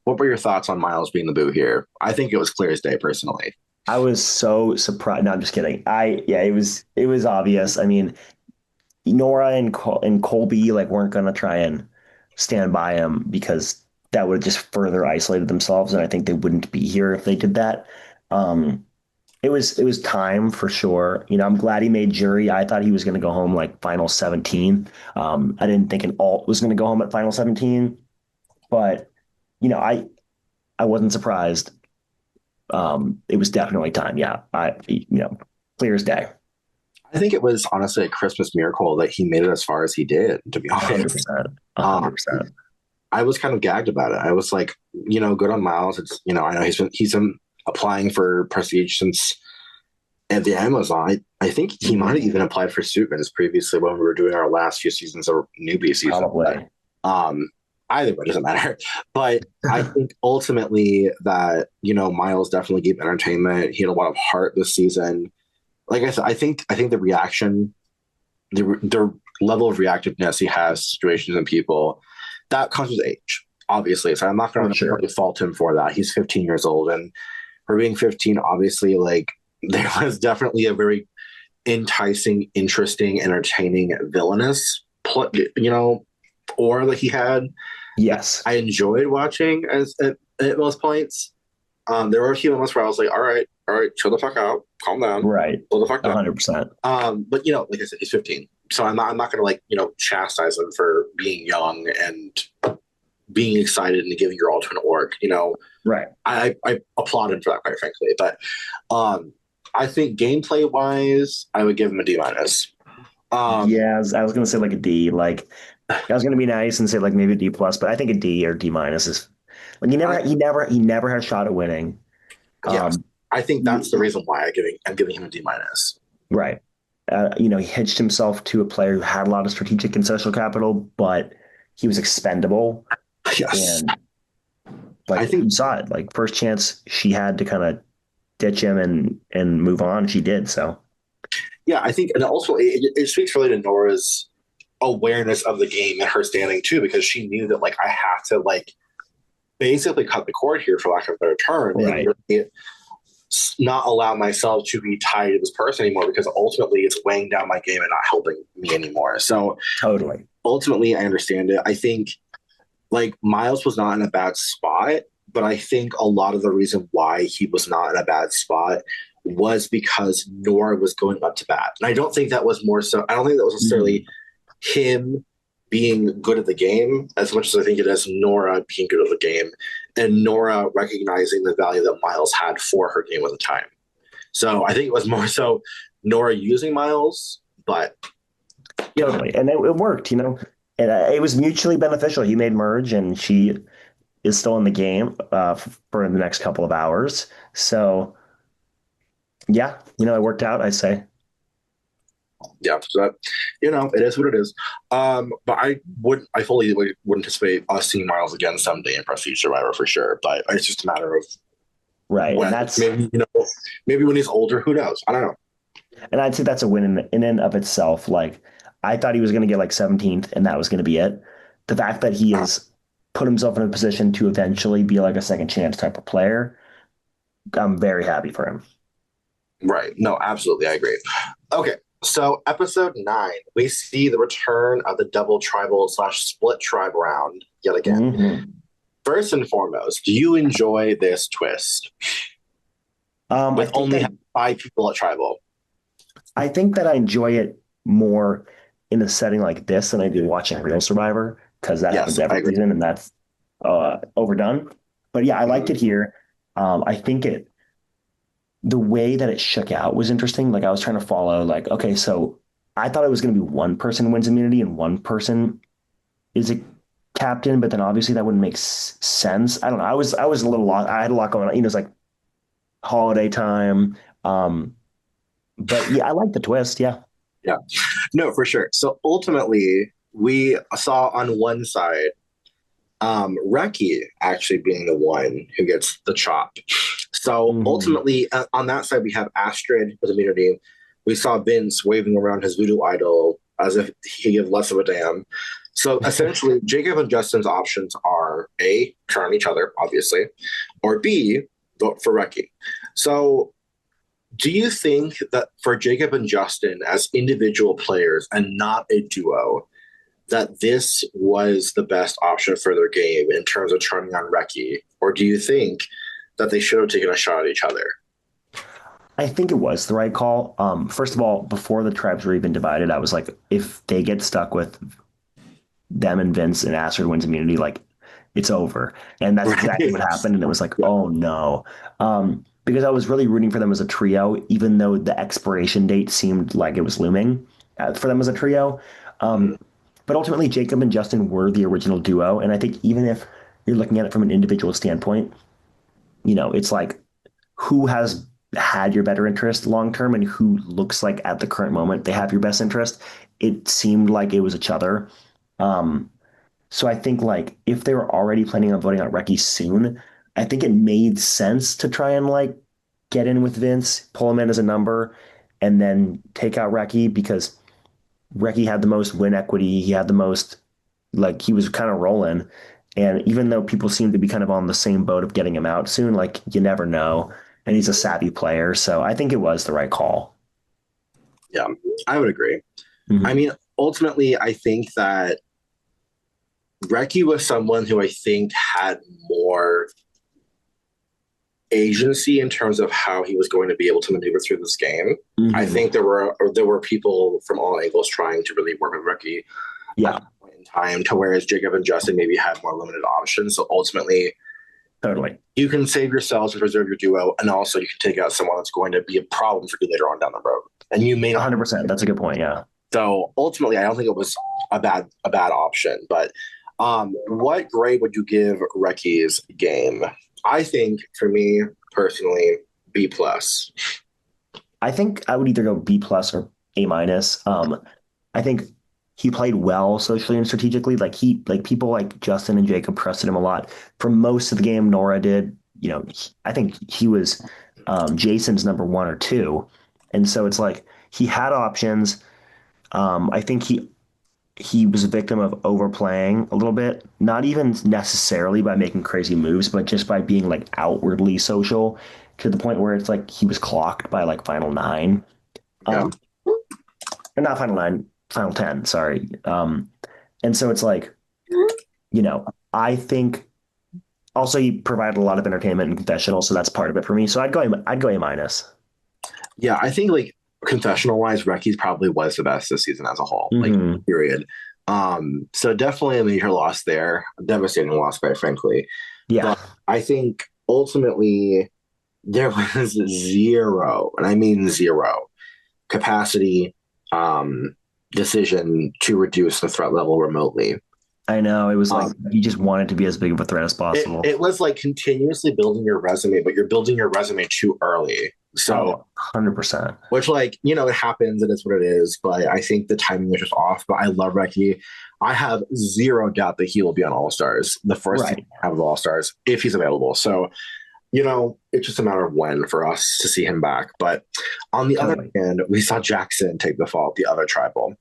What were your thoughts on Miles being the boo here? I think it was clear as day, personally. I was so surprised. No, I'm just kidding. Yeah, it was obvious. I mean, Nora and Colby like weren't gonna try and stand by him because that would have just further isolated themselves, and I think they wouldn't be here if they did that. Um, it was time for sure. You know, I'm glad he made jury. I thought he was gonna go home like final 17. I didn't think an alt was gonna go home at final 17, but you know, I wasn't surprised. It was definitely time. Yeah, clear as day. I think it was honestly a Christmas miracle that he made it as far as he did, to be honest. 100%. Um, 100%. I was kind of gagged about it. I was like, good on Miles. It's I know he's been applying for prestige since at the Amazon. I think he might have even applied for Suitman's previously when we were doing our last few seasons of newbie season. But Probably. um, either way, it doesn't matter. But I think ultimately that Miles definitely gave entertainment. He had a lot of heart this season. Like I said, I think the reaction, the level of reactiveness he has to situations and people, that comes with age, obviously. So I'm not going For to sure. fault him for that. He's 15 years old, and for being 15, obviously, like there was definitely a very enticing, interesting, entertaining villainous, aura that he had. Yes. I enjoyed watching at most points. There were a few moments where I was like, all right, chill the fuck out, calm down, Right. slow the fuck down. 100%. But like I said, he's 15, so I'm not gonna chastise him for being young and being excited and giving your all to an orc. Right. I applaud him for that, quite frankly. But I think gameplay wise, I would give him a D minus. Um, Yeah, I was gonna say like a D. Like I was gonna be nice and say like maybe a D plus, but I think a D or D minus is like I he never had a shot at winning. Yes, Um, I think he- that's the reason why I'm giving him a D minus. right. He hitched himself to a player who had a lot of strategic and social capital, but he was expendable. Yes, And I like think you saw it, like first chance she had to kind of ditch him and move on, she did. So yeah, I think, and also it speaks really to Nora's awareness of the game and her standing too, because she knew that I have to basically cut the cord here, for lack of a better term, and right, really not allow myself to be tied to this person anymore, because ultimately it's weighing down my game and not helping me anymore. So totally. ultimately, I understand it. I think Miles was not in a bad spot, but I think a lot of the reason why he was not in a bad spot was because Nora was going up to bat. And I don't think that was more so, I don't think that was necessarily him being good at the game as much as I think it is Nora being good at the game and Nora recognizing the value that Miles had for her game at the time. So I think it was more so Nora using Miles, but Totally, and it worked. And it was mutually beneficial. He made merge, and she is still in the game for the next couple of hours. So yeah, it worked out. I say. yeah, so that it is what it is. But I fully would anticipate us seeing Miles again someday in Prestige Survivor for sure. But it's just a matter of Right, and when. that's Maybe when he's older. Who knows? I don't know. and I'd say that's a win in and of itself. Like I thought he was going to get like 17th, and that was going to be it. The fact that he has put himself in a position to eventually be like a second chance type of player, I'm very happy for him. Right? No, absolutely, I agree. Okay, so episode 9, we see the return of the double tribal slash split tribe round yet again. Mm-hmm. First and foremost, do you enjoy this twist I with think only that 5 people at tribal? I enjoy it more in a setting like this than I do watching Real Survivor because that Yes, happens I every agree. season and that's overdone. But yeah, I liked Mhm. it here. I think the way that it shook out was interesting. Like I was trying to follow, like, okay, so I thought it was going to be one person wins immunity and one person is a captain, but then obviously that wouldn't make sense. I don't know. I was a little lost. I had a lot going on. It's like holiday time. But yeah, I like the twist. Yeah. Yeah. No, for sure. So ultimately, we saw on one side Reki actually being the one who gets the chop. So Hmm. ultimately, on that side, we have Astrid with immunity. We saw Vince waving around his voodoo idol as if he gave less of a damn. So essentially, Jacob and Justin's options are A, turn on each other, obviously, or B, vote for Reki. So do you think that for Jacob and Justin as individual players and not a duo, that this was the best option for their game in terms of turning on Reki? Or do you think that they should have taken a shot at each other? I think it was the right call. First of all, before the tribes were even divided, I was like, if they get stuck with them and Vince and Astrid wins immunity, like it's over. And that's exactly Right? what happened. And it was like, Yeah. oh no. Because I was really rooting for them as a trio, even though the expiration date seemed like it was looming for them as a trio. Mhm. But ultimately, Jacob and Justin were the original duo. And I think even if you're looking at it from an individual standpoint, it's like who has had your better interest long term and who looks like at the current moment they have your best interest. It seemed like it was each other. Um, so I think like if they were already planning on voting out Reki soon, I think it made sense to try and like get in with Vince, pull him in as a number, and then take out Reki because Reki had the most win equity. He had the most like he was kind of rolling. And even though people seem to be kind of on the same boat of getting him out soon, like you never know. and he's a savvy player. So I think it was the right call. Yeah, I would agree. I Mm-hmm. mean, ultimately, I think that Reki was someone who I think had more agency in terms of how he was going to be able to maneuver through this game. I Mm-hmm. think there were people from all angles trying to really work with Reki at Yeah, that point in time, to whereas Jacob and Justin maybe had more limited options. So ultimately, totally. you can save yourselves and preserve your duo, and also you can take out someone that's going to be a problem for you later on down the road. And you may not. 100%. That's a good point. Yeah. So ultimately, I don't think it was a bad option. But what grade would you give Reki's game? I think for me personally, B plus. I think I would either go B plus or A minus. I think he played well socially and strategically. Like people like Justin and Jacob trusted him a lot. For most of the game, Nora did. I think he was Jason's number one or two, and so it's like he had options. I think he was a victim of overplaying a little bit, not even necessarily by making crazy moves, but just by being like outwardly social to the point where it's like he was clocked by like final nine. Yeah. Or not final nine, final 10, sorry. And so it's like, I think also he provided a lot of entertainment and confessional, so that's part of it for me. So I'd go A minus. Yeah, I think like confessional wise, Reki's probably was the best this season as a whole, like Mm-hmm. period. So definitely a major loss there, a devastating loss, quite frankly. Yeah, But I think ultimately there was zero, and I mean zero, capacity, decision to reduce the threat level remotely. I know. It was like Um, you just wanted to be as big of a threat as it, possible. it was like continuously building your resume, but you're building your resume too early. Oh, So 100%. which like it happens and it's what it is, but I think the timing was just off. But I love Reki. I have zero doubt that he will be on All Stars, the first team Right. out of All Stars, if he's available. So it's just a matter of when for us to see him back. But on the other Totally. hand, we saw Jackson take the fall, the other tribal.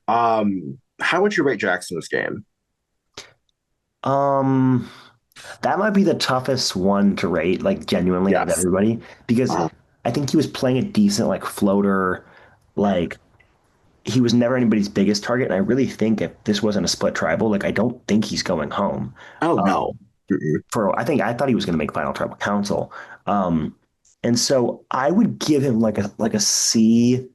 How would you rate Jackson's game? Um, that might be the toughest one to rate, like genuinely out of Yes. everybody, because uh I think he was playing a decent like floater, like he was never anybody's biggest target. And I really think if this wasn't a split tribal, like I don't think he's going home. Oh no. Um, Mm-mm. I thought he was going to make final tribal council. Um, and so I would give him like a C,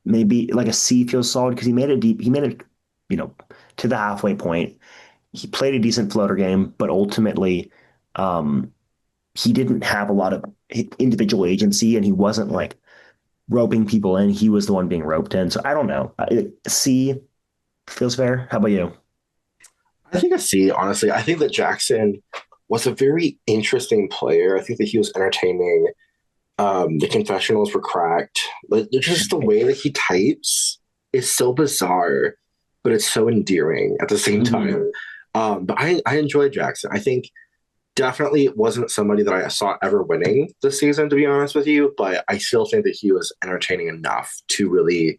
maybe like a C feels solid because he made it deep. He made it, you know, to the halfway point. He played a decent floater game, but ultimately, um, he didn't have a lot of individual agency, and he wasn't like roping people in. He was the one being roped in. So I don't know. C feels fair. How about you? I think a C, honestly. I think that Jackson was a very interesting player. I think that he was entertaining. The confessionals were cracked. But just the way that he types is so bizarre, but it's so endearing at the same Mm-hmm. time. But I enjoyed Jackson. I think definitely it wasn't somebody that I saw ever winning this season, to be honest with you. But I still think that he was entertaining enough to really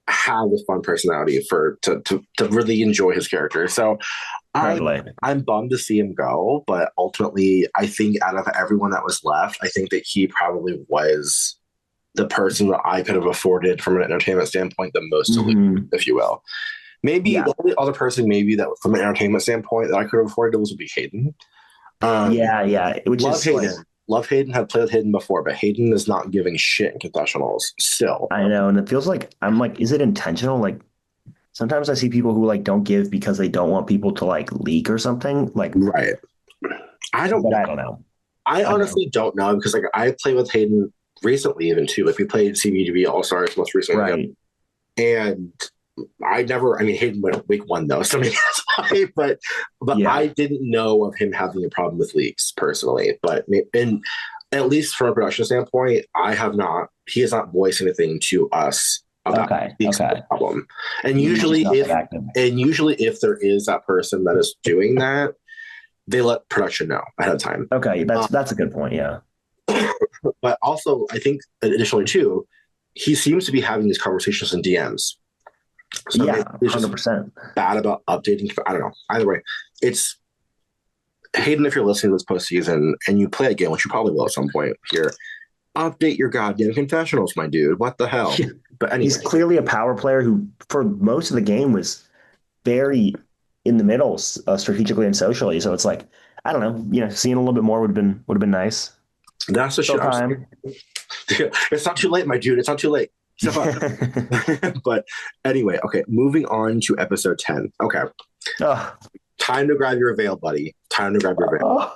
have a fun personality to really enjoy his character. So I Totally. I'm bummed to see him go, but ultimately I think out of everyone that was left, I think that he probably was the person that I could have afforded from an entertainment standpoint the most to lose, Mm-hmm. if you will. Maybe Yeah. the only other person maybe that from an entertainment standpoint that I could have afforded was would be Hayden. Um, Yeah. Yeah. Which love is like, Hayden. Love Hayden. Have played with Hayden before, but Hayden is not giving shit in confessionals still. I know. And it feels like, I'm like, is it intentional? Like, sometimes I see people who like don't give because they don't want people to like leak or something. Like, Right. I don't but know. I don't know. I I don't know. honestly don't know because like I played with Hayden recently even too. Like we played CBGB All Stars most recently together. Right. And I mean Hayden went week one though, so maybe that's why, but Yeah. I didn't know of him having a problem with leaks personally. But and at least from a production standpoint, he has not voiced anything to us about Okay. leaks being Okay. a problem. And He's just usually not that active. if there is that person that is doing that, they let production know ahead of time. Okay. That's a good point. Yeah. But also, I think additionally too, he seems to be having these conversations in DMs. So Yeah. maybe it's just 100%. bad about updating. I don't know. Either way, it's Hayden, if you're listening to this postseason and you play a game, which you probably will at some point here, update your goddamn confessionals, my dude. What the hell? But He's anyway, clearly a power player who, for most of the game, was very in the middle, strategically and socially. So it's like, I don't know, seeing a little bit more would have been nice. that's the Still shit I'm time. saying. It's not too late, my dude. It's not too late. Step up. But anyway, okay, moving on to episode 10. Okay. Oh, Time to grab your veil, buddy. Time to grab your veil.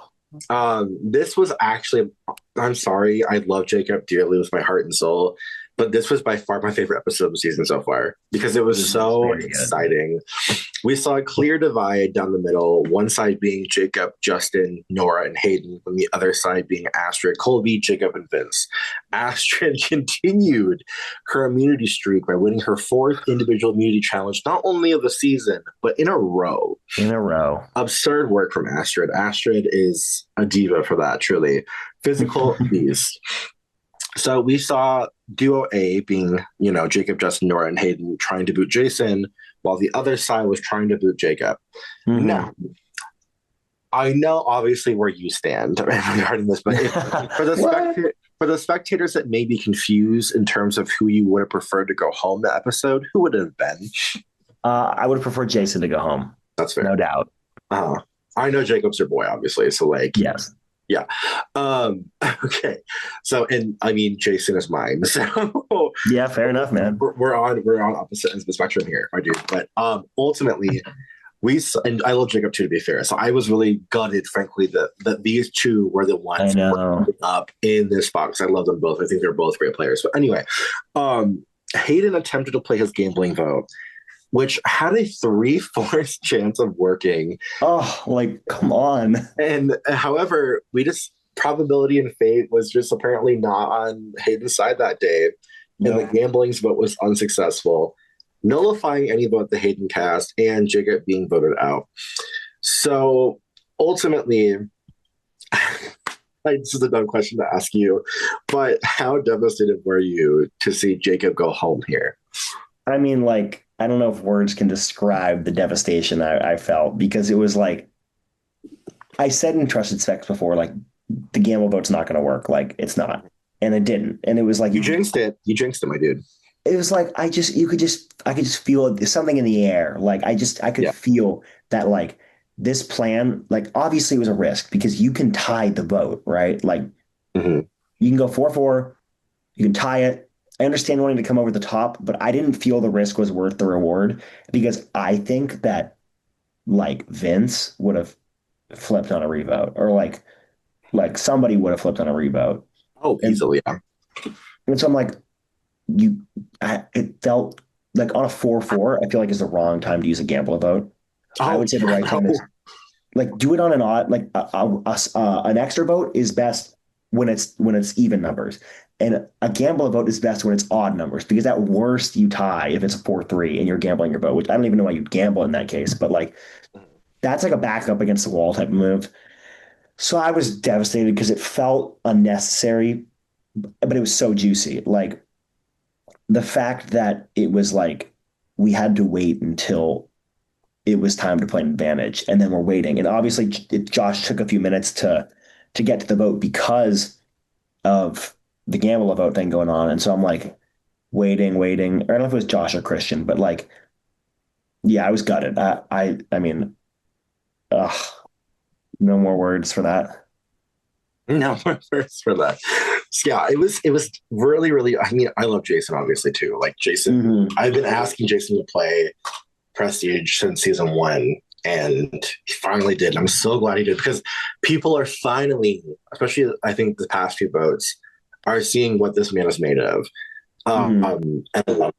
oh, This was actually, I'm sorry, I love Jacob dearly with my heart and soul, but this was by far my favorite episode of the season so far because it was so exciting. We saw a clear divide down the middle, one side being Jacob, Justin, Nora, and Hayden, and the other side being Astrid, Colby, Jacob, and Vince. Astrid continued her immunity streak by winning her fourth individual immunity challenge, not only of the season, but in a row. In a row. Absurd work from Astrid. Astrid is a diva for that, truly. Physical beast. So we saw duo A being, Jacob, Justin, Nora, and Hayden trying to boot Jason, while the other side was trying to boot Jacob. Mm-hmm. Now, I know obviously where you stand regarding this, but for the spectators that may be confused in terms of who you would have preferred to go home that episode, who would it have been? I would have preferred Jason to go home. That's fair. No doubt. I know Jacob's your boy, obviously. So, yes. Yeah. Okay. So, and I mean, Jason is mine. So, yeah, fair enough, man. We're on opposite ends of the spectrum here, my dude. But ultimately, and I love Jacob too, to be fair. So I was really gutted, frankly, that these two were the ones up in this box. I love them both. I think they're both great players. But anyway, Hayden attempted to play his gambling vote, which had a 3/4 chance of working. Oh, come on. And however, probability and fate was just apparently not on Hayden's side that day. And the gambling's vote was unsuccessful, nullifying any vote the Hayden cast and Jacob being voted out. So ultimately, this is a dumb question to ask you, but how devastated were you to see Jacob go home here? I mean, I don't know if words can describe the devastation I felt, because it was I said in Trusted Specs before, the gamble vote's not going to work. It's not. And it didn't. And it was you jinxed it. You jinxed it, my dude. It was I could just feel something in the air. I could feel that, this plan, obviously it was a risk because you can tie the vote, right? Mm-hmm. You can go 4-4, you can tie it. I understand wanting to come over the top, but I didn't feel the risk was worth the reward, because I think that Vince would have flipped on a revote, or somebody would have flipped on a revote. Oh, easily, yeah. And so I'm it felt on a 4-4, I feel is the wrong time to use a gamble vote. I would say the right time is do it on an odd, an extra vote is best when it's even numbers. And a gamble vote is best when it's odd numbers, because at worst you tie if it's a 4-3 and you're gambling your vote, which I don't even know why you'd gamble in that case, but that's a backup against the wall type of move. So I was devastated because it felt unnecessary, but it was so juicy. The fact that it was we had to wait until it was time to play an advantage, and then we're waiting. And obviously Josh took a few minutes to get to the vote because of the gamble vote thing going on. And so I'm waiting. I don't know if it was Josh or Christian, but I was gutted. I mean, no more words for that. No more words for that. Yeah, it was really, really, I mean, I love Jason obviously too. Jason, mm-hmm. I've been asking Jason to play Prestige since season 1. And he finally did. I'm so glad he did, because people are finally, especially I think the past few votes, are seeing what this man is made of. And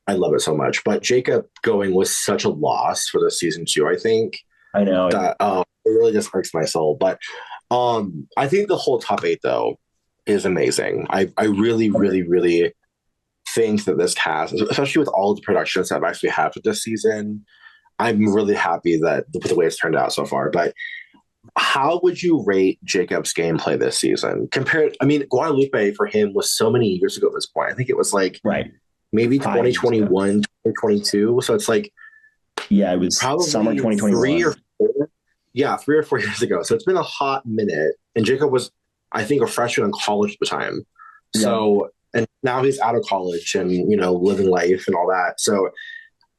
I love it so much. But Jacob going was such a loss for this season 2, I think. I know. That it really just hurts my soul. But I think the whole top 8, though, is amazing. I really, really, really think that this cast, especially with all the productions that I've actually had for this season, I'm really happy that the way it's turned out so far. But how would you rate Jacob's gameplay this season Guadalupe for him was so many years ago at this point. I think it was maybe 2021, 2022. So it's it was probably summer 2021. 3 or 4. yeah, 3 or 4 years ago. So it's been a hot minute. And Jacob was, I think, a freshman in college at the time. Yep. So, and now he's out of college and, living life and all that. So,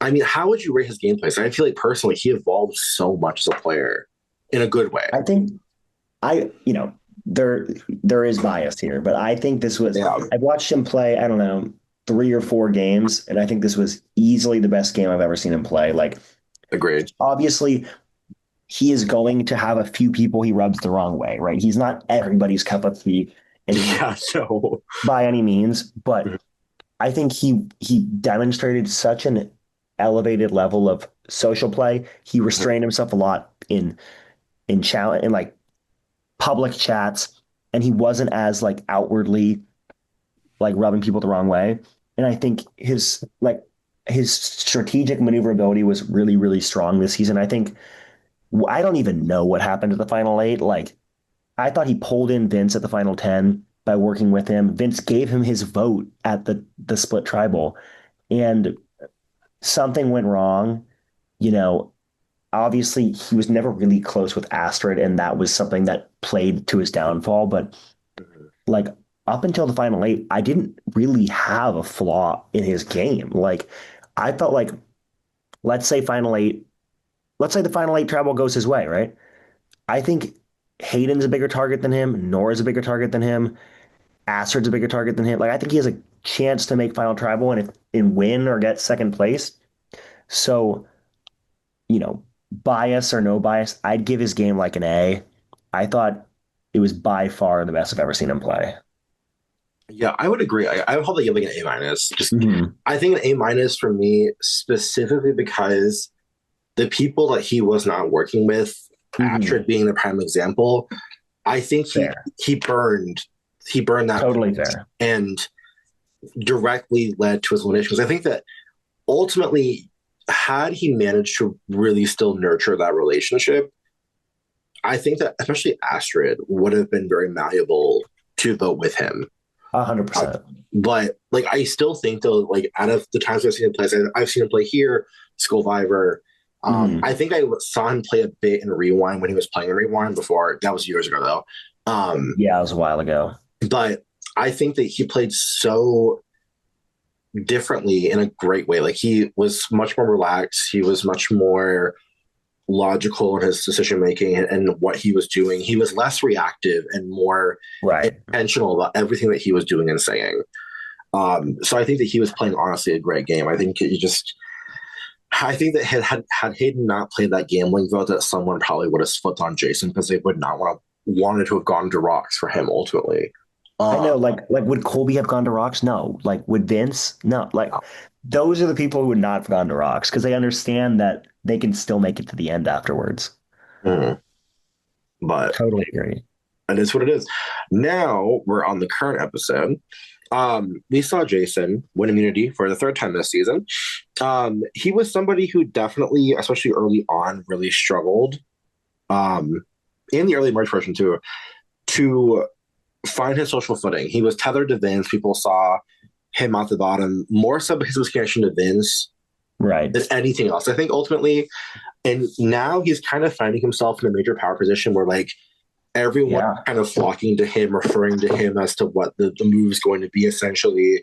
I mean, how would you rate his gameplay? So I feel like personally, he evolved so much as a player in a good way. I think I, you know, there is bias here, but I think this was Yeah, I've watched him play, I don't know, 3 or 4 games, and I think this was easily the best game I've ever seen him play. Like, agreed. obviously, he is going to have a few people he rubs the wrong way, right? He's not everybody's cup of tea and Yeah, so by any means, but I think he demonstrated such an elevated level of social play. He restrained himself a lot in challenge in like public chats, and he wasn't as like outwardly like rubbing people the wrong way. And I think his strategic maneuverability was really, really strong this season. I think I don't even know what happened at the final eight. Like, I thought he pulled in Vince at the final 10 by working with him. Vince gave him his vote at the split tribal, and something went wrong. You know, obviously he was never really close with Astrid, and that was something that played to his downfall. But like up until the final eight, I didn't really have a flaw in his game. Like, I felt like, let's say final eight, let's say the final eight travel goes his way, right? I think Hayden's a bigger target than him. Nora's a bigger target than him. Astrid's a bigger target than him. Like, I think he has a chance to make final tribal and win or get second place. So, bias or no bias, I'd give his game like an A. I thought it was by far the best I've ever seen him play. yeah, I would agree. I would probably give like an A minus. Just Mm-hmm. I think an A minus for me specifically because the people that he was not working with, Mm-hmm. Astrid being the prime example, I think Fair. he burned that Totally fair. and directly led to his elimination. Because I think that ultimately, had he managed to really still nurture that relationship, I think that especially Astrid would have been very malleable to vote with him. 100%. But like, I still think though, like out of the times I've seen him play, I've seen him play here, Skullvivor. Mm-hmm. I think I saw him play a bit in Rewind when he was playing in Rewind before. That was years ago though. Yeah, it was a while ago. But I think that he played so differently in a great way. Like he was much more relaxed. He was much more logical in his decision making and what he was doing. He was less reactive and more Right. intentional about everything that he was doing and saying. So I think that he was playing honestly a great game. I think that had Hayden not played that gambling vote, that someone probably would have flipped on Jason because they would not wanted to have gone to rocks for him ultimately. I know, Um, like would Colby have gone to rocks? No. Like, would Vince? No. Like, those are the people who would not have gone to rocks because they understand that they can still make it to the end afterwards. mm, but Totally agree. it is what it is. Now we're on the current episode. We saw Jason win immunity for the third time this season. He was somebody who definitely, especially early on, really struggled. In the early March version too, to find his social footing. He was tethered to Vince. People saw him at the bottom more so because of his connection to Vince Right. than anything else. I think ultimately, and now he's kind of finding himself in a major power position where like everyone Yeah. kind of flocking to him, referring to him as to what the move is going to be essentially.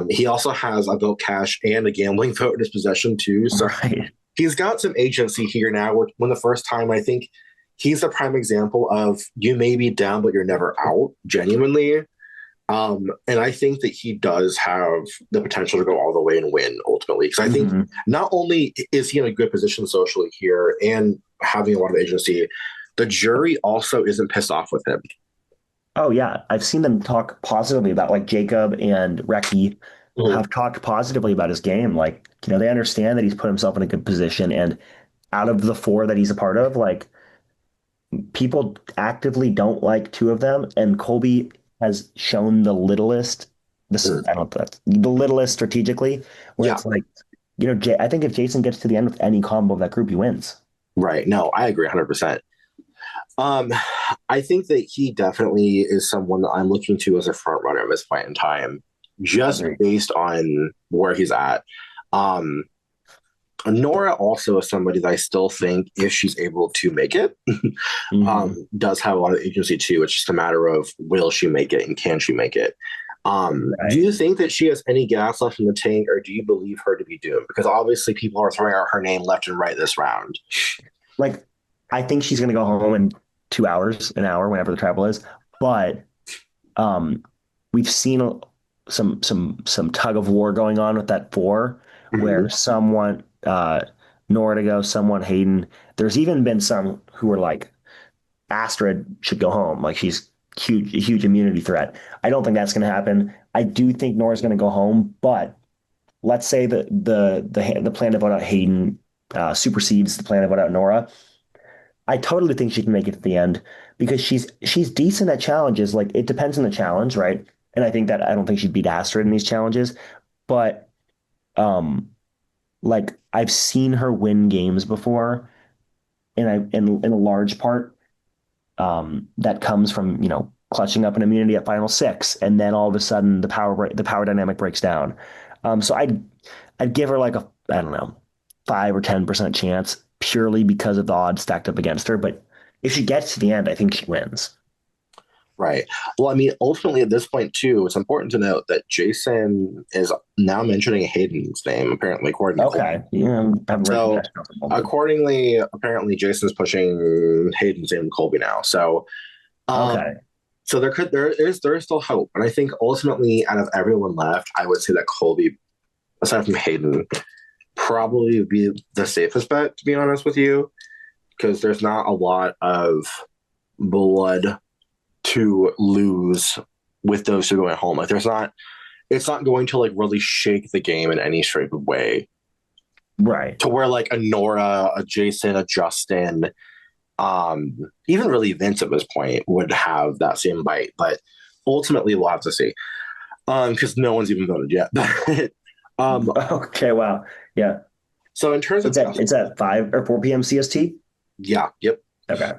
He also has a vote cash and a gambling vote in his possession too. So Right. he's got some agency here now. When the first time, I think he's a prime example of you may be down, but you're never out, genuinely. And I think that he does have the potential to go all the way and win ultimately. Because I think Mm-hmm. not only is he in a good position socially here and having a lot of agency, the jury also isn't pissed off with him. Oh yeah, I've seen them talk positively about like Jacob and Reki Mhm. have talked positively about his game. Like, they understand that he's put himself in a good position, and out of the four that he's a part of, like, people actively don't like two of them, and Colby has shown the littlest, this Mhm. I don't know, the littlest strategically, where Yeah, it's like, I think if Jason gets to the end with any combo of that group, he wins. right. No, I agree 100%. Um, I think that he definitely is someone that I'm looking to as a front runner at this point in time, just Agreed. based on where he's at. Um, Nora also is somebody that I still think, if she's able to make it, Hmm. does have a lot of agency too. It's just a matter of will she make it and can she make it. Do Right. you think that she has any gas left in the tank, or do you believe her to be doomed? Because obviously people are throwing out her name left and right this round. Like, I think she's going to go home in 2 hours, an hour, whenever the travel is. But um, we've seen some tug of war going on with that four, where Mhm. someone Nora to go, someone Hayden. There's even been some who were like Astrid should go home, like she's huge, a huge immunity threat. I don't think that's going to happen. I do think Nora's going to go home, but let's say that the plan to vote out Hayden supersedes the plan to vote out Nora. I totally think she can make it to the end because she's decent at challenges. Like it depends on the challenge, right? And I think that I don't think she'd beat Astrid in these challenges, but um, like I've seen her win games before, and I in a large part that comes from clutching up an immunity at final six, and then all of a sudden the power dynamic breaks down. So I'd give her like a I don't know 5 or 10% chance purely because of the odds stacked up against her. But if she gets to the end, I think she wins. Right. Well, I mean, ultimately at this point too, it's important to note that Jason is now mentioning Hayden's name, apparently, according to Cole. Okay, yeah, I haven't read the So next couple, but accordingly, apparently Jason's pushing Hayden's name to Colby now. So okay, um there is still hope. And I think ultimately out of everyone left, I would say that Colby, aside from Hayden, probably would be the safest bet, to be honest with you, because there's not a lot of blood to lose with those who go at home. Like there's not it's not going to like really shake the game in any shape of way. right. To where like a Nora, a Jason, a Justin, even really Vince at this point would have that same bite. But ultimately we'll have to see. Because no one's even voted yet. um Okay, wow, yeah. so in terms of It's Justin, at 5 or 4 p.m. CST. yeah, yep. Okay.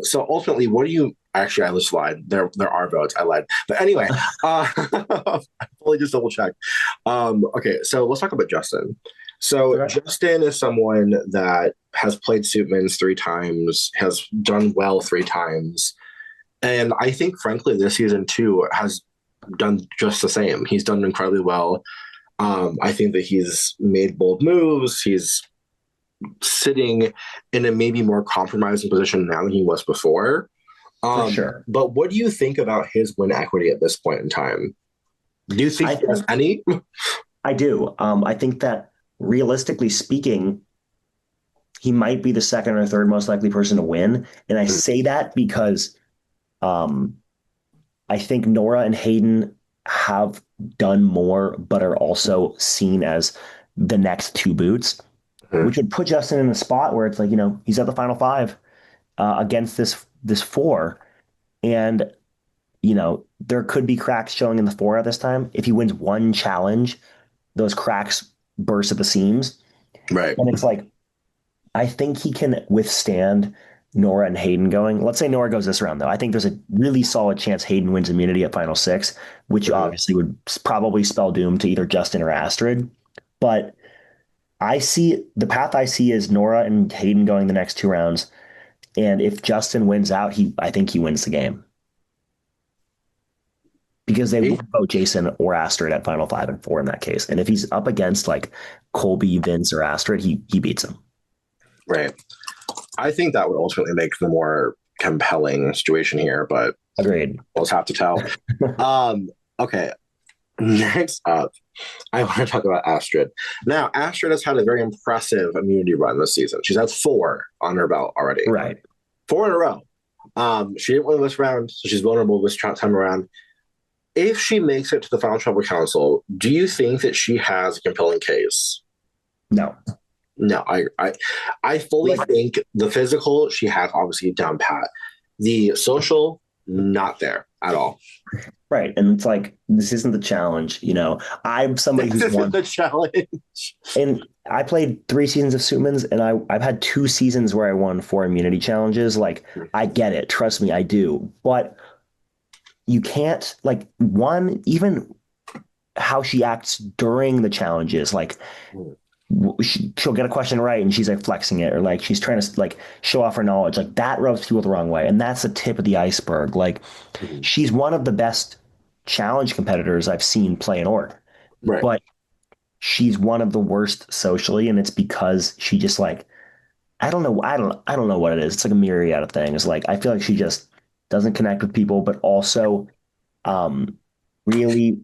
So ultimately, what do you actually? I just lied. There are votes. I lied. But anyway, I fully just double checked. Okay, so let's talk about Justin. So Okay. Justin is someone that has played Suitman's 3 times, has done well 3 times, and I think, frankly, this season too has done just the same. He's done incredibly well. I think that he's made bold moves. He's sitting in a maybe more compromising position now than he was before. For sure. But what do you think about his win equity at this point in time? Do you think I he has think any? I do. I think that realistically speaking, he might be the second or third most likely person to win. And I say that because um, I think Nora and Hayden have done more, but are also seen as the next two boots, which would put Justin in a spot where it's like, he's at the final five against this four. And, there could be cracks showing in the four at this time. If he wins one challenge, those cracks burst at the seams. Right. And it's like, I think he can withstand Nora and Hayden going. Let's say Nora goes this round, though. I think there's a really solid chance Hayden wins immunity at final six, which Mhm. obviously would probably spell doom to either Justin or Astrid. But I see the path I see is Nora and Hayden going the next 2 rounds. And if Justin wins out, I think he wins the game because they He- would vote Jason or Astrid at final five and four in that case. And if he's up against like Colby, Vince, or Astrid, he beats him. Right. I think that would ultimately make the more compelling situation here, but Agreed. we'll just have to tell. Okay. Next up, I want to talk about Astrid. Now, Astrid has had a very impressive immunity run this season. She's had 4 on her belt already. Right. 4 in a row. She didn't win this round, so she's vulnerable this time around. If she makes it to the final tribal council, do you think that she has a compelling case? No. No, I fully Like think the physical she has obviously down pat. The social, not there at all. right. And it's like this isn't the challenge, I'm somebody This who's isn't won the challenge. and I played 3 seasons of Suitman's and I've had 2 seasons where I won 4 immunity challenges. Like I get it. Trust me, I do. But you can't like one, even how she acts during the challenges, like she'll get a question right and she's like flexing it, or like she's trying to like show off her knowledge. Like that rubs people the wrong way, and that's the tip of the iceberg. Like Mhm. she's one of the best challenge competitors I've seen play an org, Right. but she's one of the worst socially, and it's because she just like I don't know what it is. It's like a myriad of things. Like I feel like she just doesn't connect with people, but also um really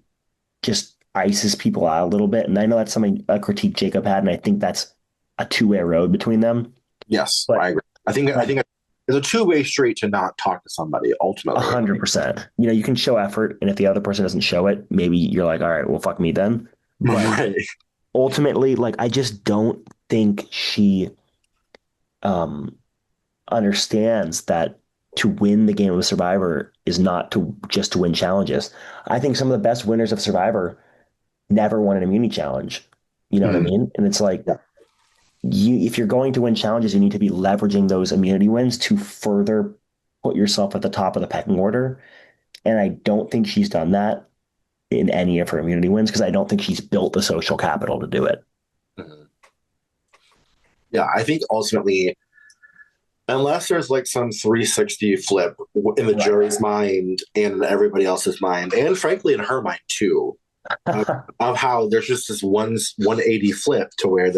just ices people out a little bit. And I know that's something a critique Jacob had, and I think that's a two-way road between them. Yes, But I agree. I like think it's a two-way street to not talk to somebody ultimately. 100%, you can show effort, and if the other person doesn't show it, maybe you're like, all right, well, fuck me then. But Right. ultimately, like I just don't think she um understands that to win the game of Survivor is not to just to win challenges. I think some of the best winners of Survivor never won an immunity challenge. You know what I Mhm. mean? And it's like Yeah. if you're going to win challenges, you need to be leveraging those immunity wins to further put yourself at the top of the pecking order. And I don't think she's done that in any of her immunity wins because I don't think she's built the social capital to do it. Mhm. Yeah, I think ultimately, unless there's like some 360 flip in the Right. jury's mind and in everybody else's mind, and frankly in her mind too, of how there's just this 180 flip to where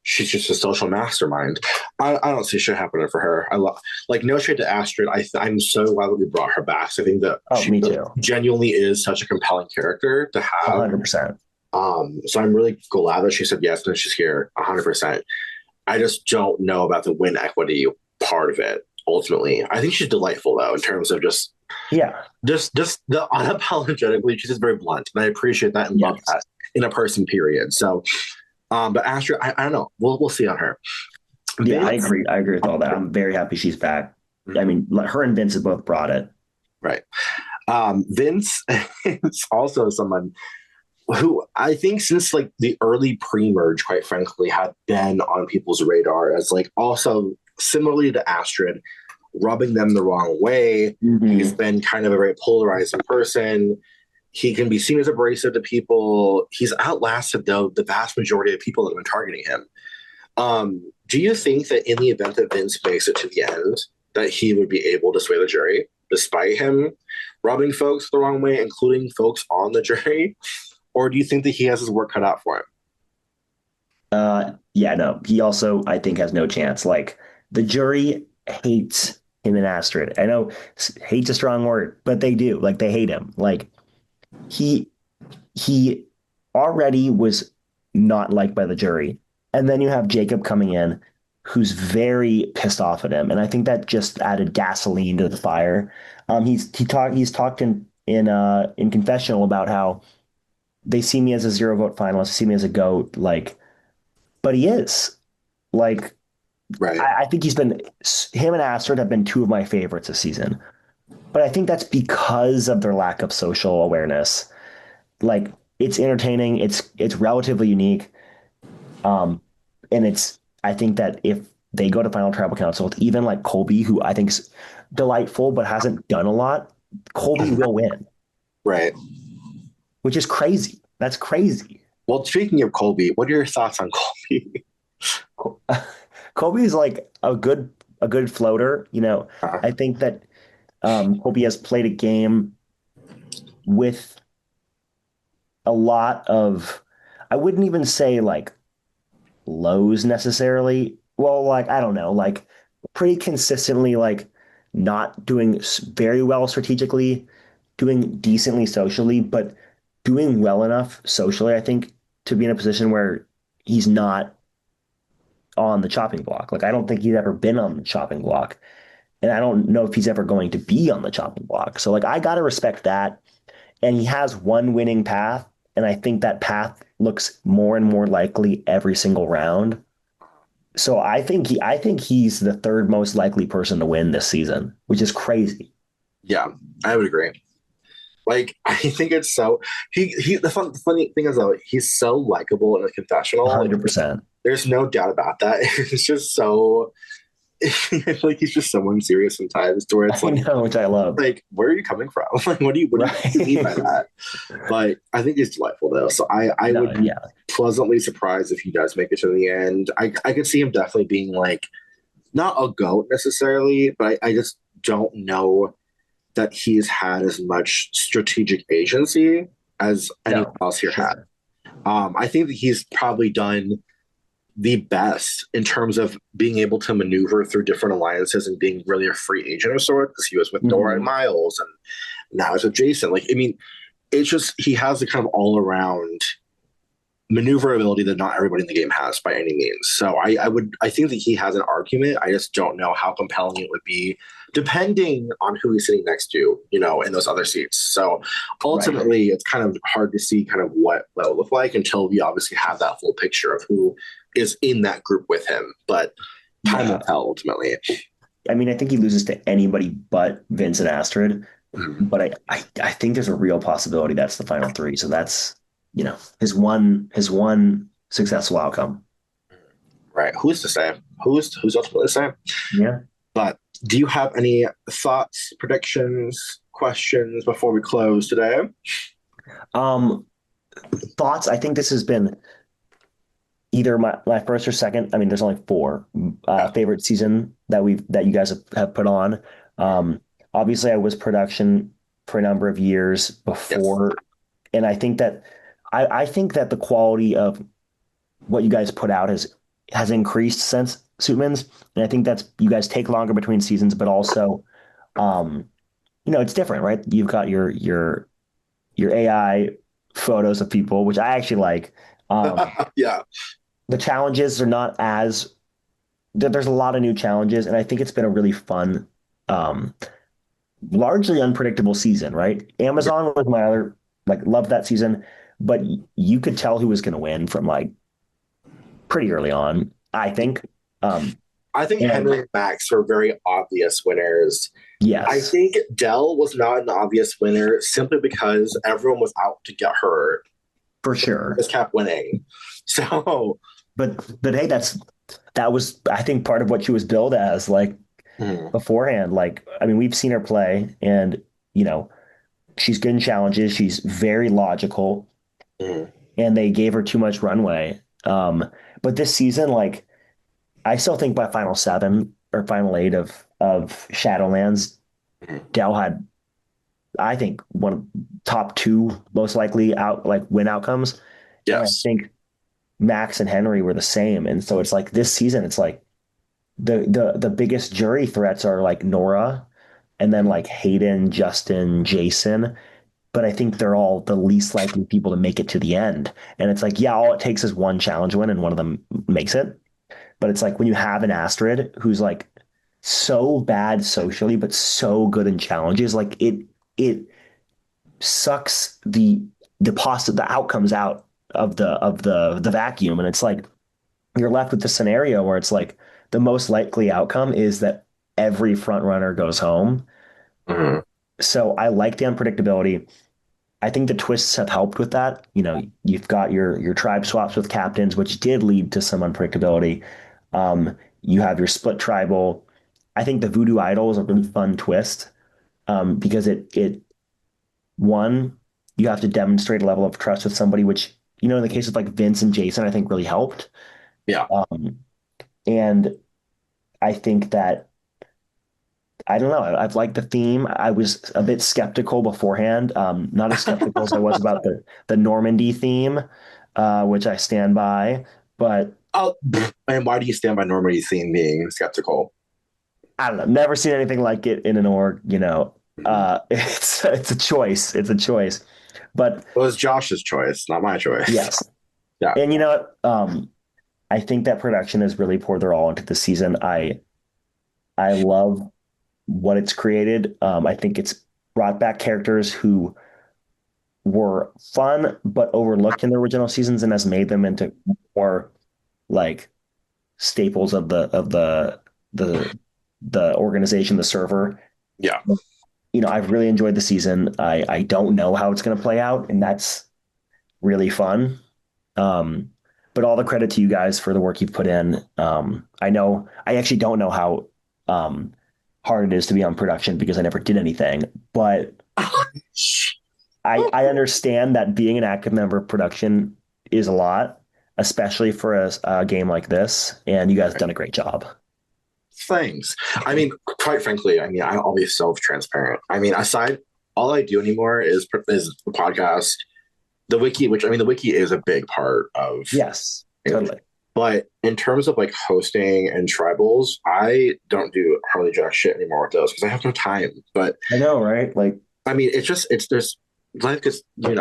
she's just a social mastermind. I don't see shit happening for her. I love, like, no shade to Astrid. I'm so glad that we brought her back. So I think that Oh, she me too. genuinely is such a compelling character to have. 100%. So I'm really glad that she said yes and she's here 100%. I just don't know about the win equity part of it. Ultimately, I think she's delightful though in terms of Yeah. just the unapologetically. She's just very blunt, and I appreciate that and love Yes. that in a person. Period. So, but Astrid, I don't know. We'll see on her. Yeah, I Vince, agree. I agree with all that. I'm very happy she's back. I mhm, mean, her and Vince have both brought it. right? Vince is also someone who I think since like the early pre-merge, quite frankly, had been on people's radar as like also similarly to Astrid, rubbing them the wrong way. He's Hmm. been kind of a very polarizing person. He can be seen as abrasive to people. He's outlasted though the vast majority of people that have been targeting him. Do you think that in the event that Vince makes it to the end, that he would be able to sway the jury, despite him rubbing folks the wrong way, including folks on the jury? Or do you think that he has his work cut out for him? Yeah, no, he also, I think, has no chance. Like, the jury hates him and Astrid. I know hate's a strong word, but they do. Like, they hate him. Like, he he already was not liked by the jury. And then you have Jacob coming in who's very pissed off at him. And I think that just added gasoline to the fire. He's talked in confessional about how they see me as a zero vote finalist, see me as a goat, like, but he is. Like, Right. I think him and Astrid have been two of my favorites this season. But I think that's because of their lack of social awareness. Like, it's entertaining, it's relatively unique. Um, and I think that if they go to final tribal council with even like Colby, who I think's delightful but hasn't done a lot, Colby will win, Right. which is crazy. That's crazy. Well, speaking of Colby, what are your thoughts on Colby? Colby is like a good floater. I think that Colby has played a game with a lot of, I wouldn't even say like lows necessarily. Well, like I don't know, like pretty consistently, like not doing very well strategically, doing decently socially, but doing well enough socially, I think, to be in a position where he's not on the chopping block. Like I don't think he's ever been on the chopping block, and I don't know if he's ever going to be on the chopping block. So like I gotta respect that, and he has one winning path, and I think that path looks more and more likely every single round. So I think he's the third most likely person to win this season, which is crazy. Yeah, I would agree. Like, I think it's so the funny thing is though, he's so likable in a confessional. Like, 100%. there's no doubt about that. It's just so. like he's just so unserious sometimes to where it's I know, which I love. like, where are you coming from? Like, what do you mean by Right. that? But I think he's delightful though. So I No, would be yeah. pleasantly surprised if he does make it to the end. I could see him definitely being like not a goat necessarily, but I just don't know that he's had as much strategic agency as anyone No, else here had. sure. I think that he's probably done the best in terms of being able to maneuver through different alliances and being really a free agent of sorts because he was with Nora and Hmm. Miles and now he's with Jason. Like, I mean, it's just he has the kind of all around maneuverability that not everybody in the game has by any means. So I think that he has an argument. I just don't know how compelling it would be, depending on who he's sitting next to, in those other seats. So Right. ultimately, it's kind of hard to see kind of what that will look like until we obviously have that full picture of who is in that group with him. But time will Yeah. tell ultimately. I mean, I think he loses to anybody but Vince and Astrid. Mhm. But I think there's a real possibility that's the final three. So that's, his one successful outcome. Right. Who's to say? Who's ultimately to say? Yeah. But do you have any thoughts, predictions, questions before we close today? Um, thoughts. I think this has been either my first or second. I mean, there's only four Yeah. favorite season that you guys have put on. Um, Obviously, I was production for a number of years Yes. before, and I think that the quality of what you guys put out has increased since Suitman's, and I think that's you guys take longer between seasons, but also, um, it's different, right? You've got your AI photos of people, which I actually like. Um, Yeah. the challenges are not as there's a lot of new challenges, and I think it's been a really fun, um, largely unpredictable season, right? Amazon was my other loved that season, but you could tell who was going to win from pretty early on, I think. Um, I think and Henry and Max are very obvious winners. I yes, think Dell was not an obvious winner simply because everyone was out to get her. for So she sure. just kept winning. So, But hey, that was I think part of what she was billed as mm, beforehand. I mean, we've seen her play, and you know she's good in challenges. She's very logical, mm, and they gave her too much runway. But this season, I still think by final seven or final eight of Shadowlands, mm. Dell had I think one of top two most likely win outcomes, and I Yes. think Max and Henry were the same. And so it's like this season, it's like the biggest jury threats are like Nora, and then like Hayden, Justin, Jason. But I think they're all the least likely people to make it to the end. And it's like, yeah, all it takes is one challenge win and one of them makes it. But it's like when you have an Astrid who's like so bad socially, but so good in challenges, it sucks the outcomes out of the vacuum. And it's like you're left with the scenario where it's like the most likely outcome is that every front runner goes home. Mm, So I like the unpredictability. I think the twists have helped with that. You've got your tribe swaps with captains, which did lead to some unpredictability. You have your split tribal. I think the voodoo idol is a really fun twist because it one you have to demonstrate a level of trust with somebody, which in the case of like Vince and Jason, I think really helped. yeah. And I think that I don't know. I've liked the theme. I was a bit skeptical beforehand, not as skeptical as I was about the Normandy theme, which I stand by. But Oh, and why do you stand by Normandy theme being skeptical? I don't know. Never seen anything like it in an org. Mm. It's a choice. It's a choice. But It was Josh's choice, not my choice. yes, Yeah. and you know what? I think that production has really poured their all into the season. I love what it's created. I think it's brought back characters who were fun but overlooked in the original seasons and has made them into more like staples of the the organization, the server. Yeah. I've really enjoyed the season. I don't know how it's going to play out, and that's really fun. Um, but all the credit to you guys for the work you've put in. I actually don't know how hard it is to be on production because I never did anything, but I understand that being an active member of production is a lot, especially for a game like this. And you guys have done a great job. Thanks. I mean, quite frankly, I mean, I'll be self-transparent. I mean, aside, all I do anymore is the podcast, the wiki, which I mean, the wiki is a big part of Yes, it. totally. But in terms of like hosting and tribals, I don't do hardly jack shit anymore with those because I have no time. But I know, right? Like, I mean, it's there's life gets, when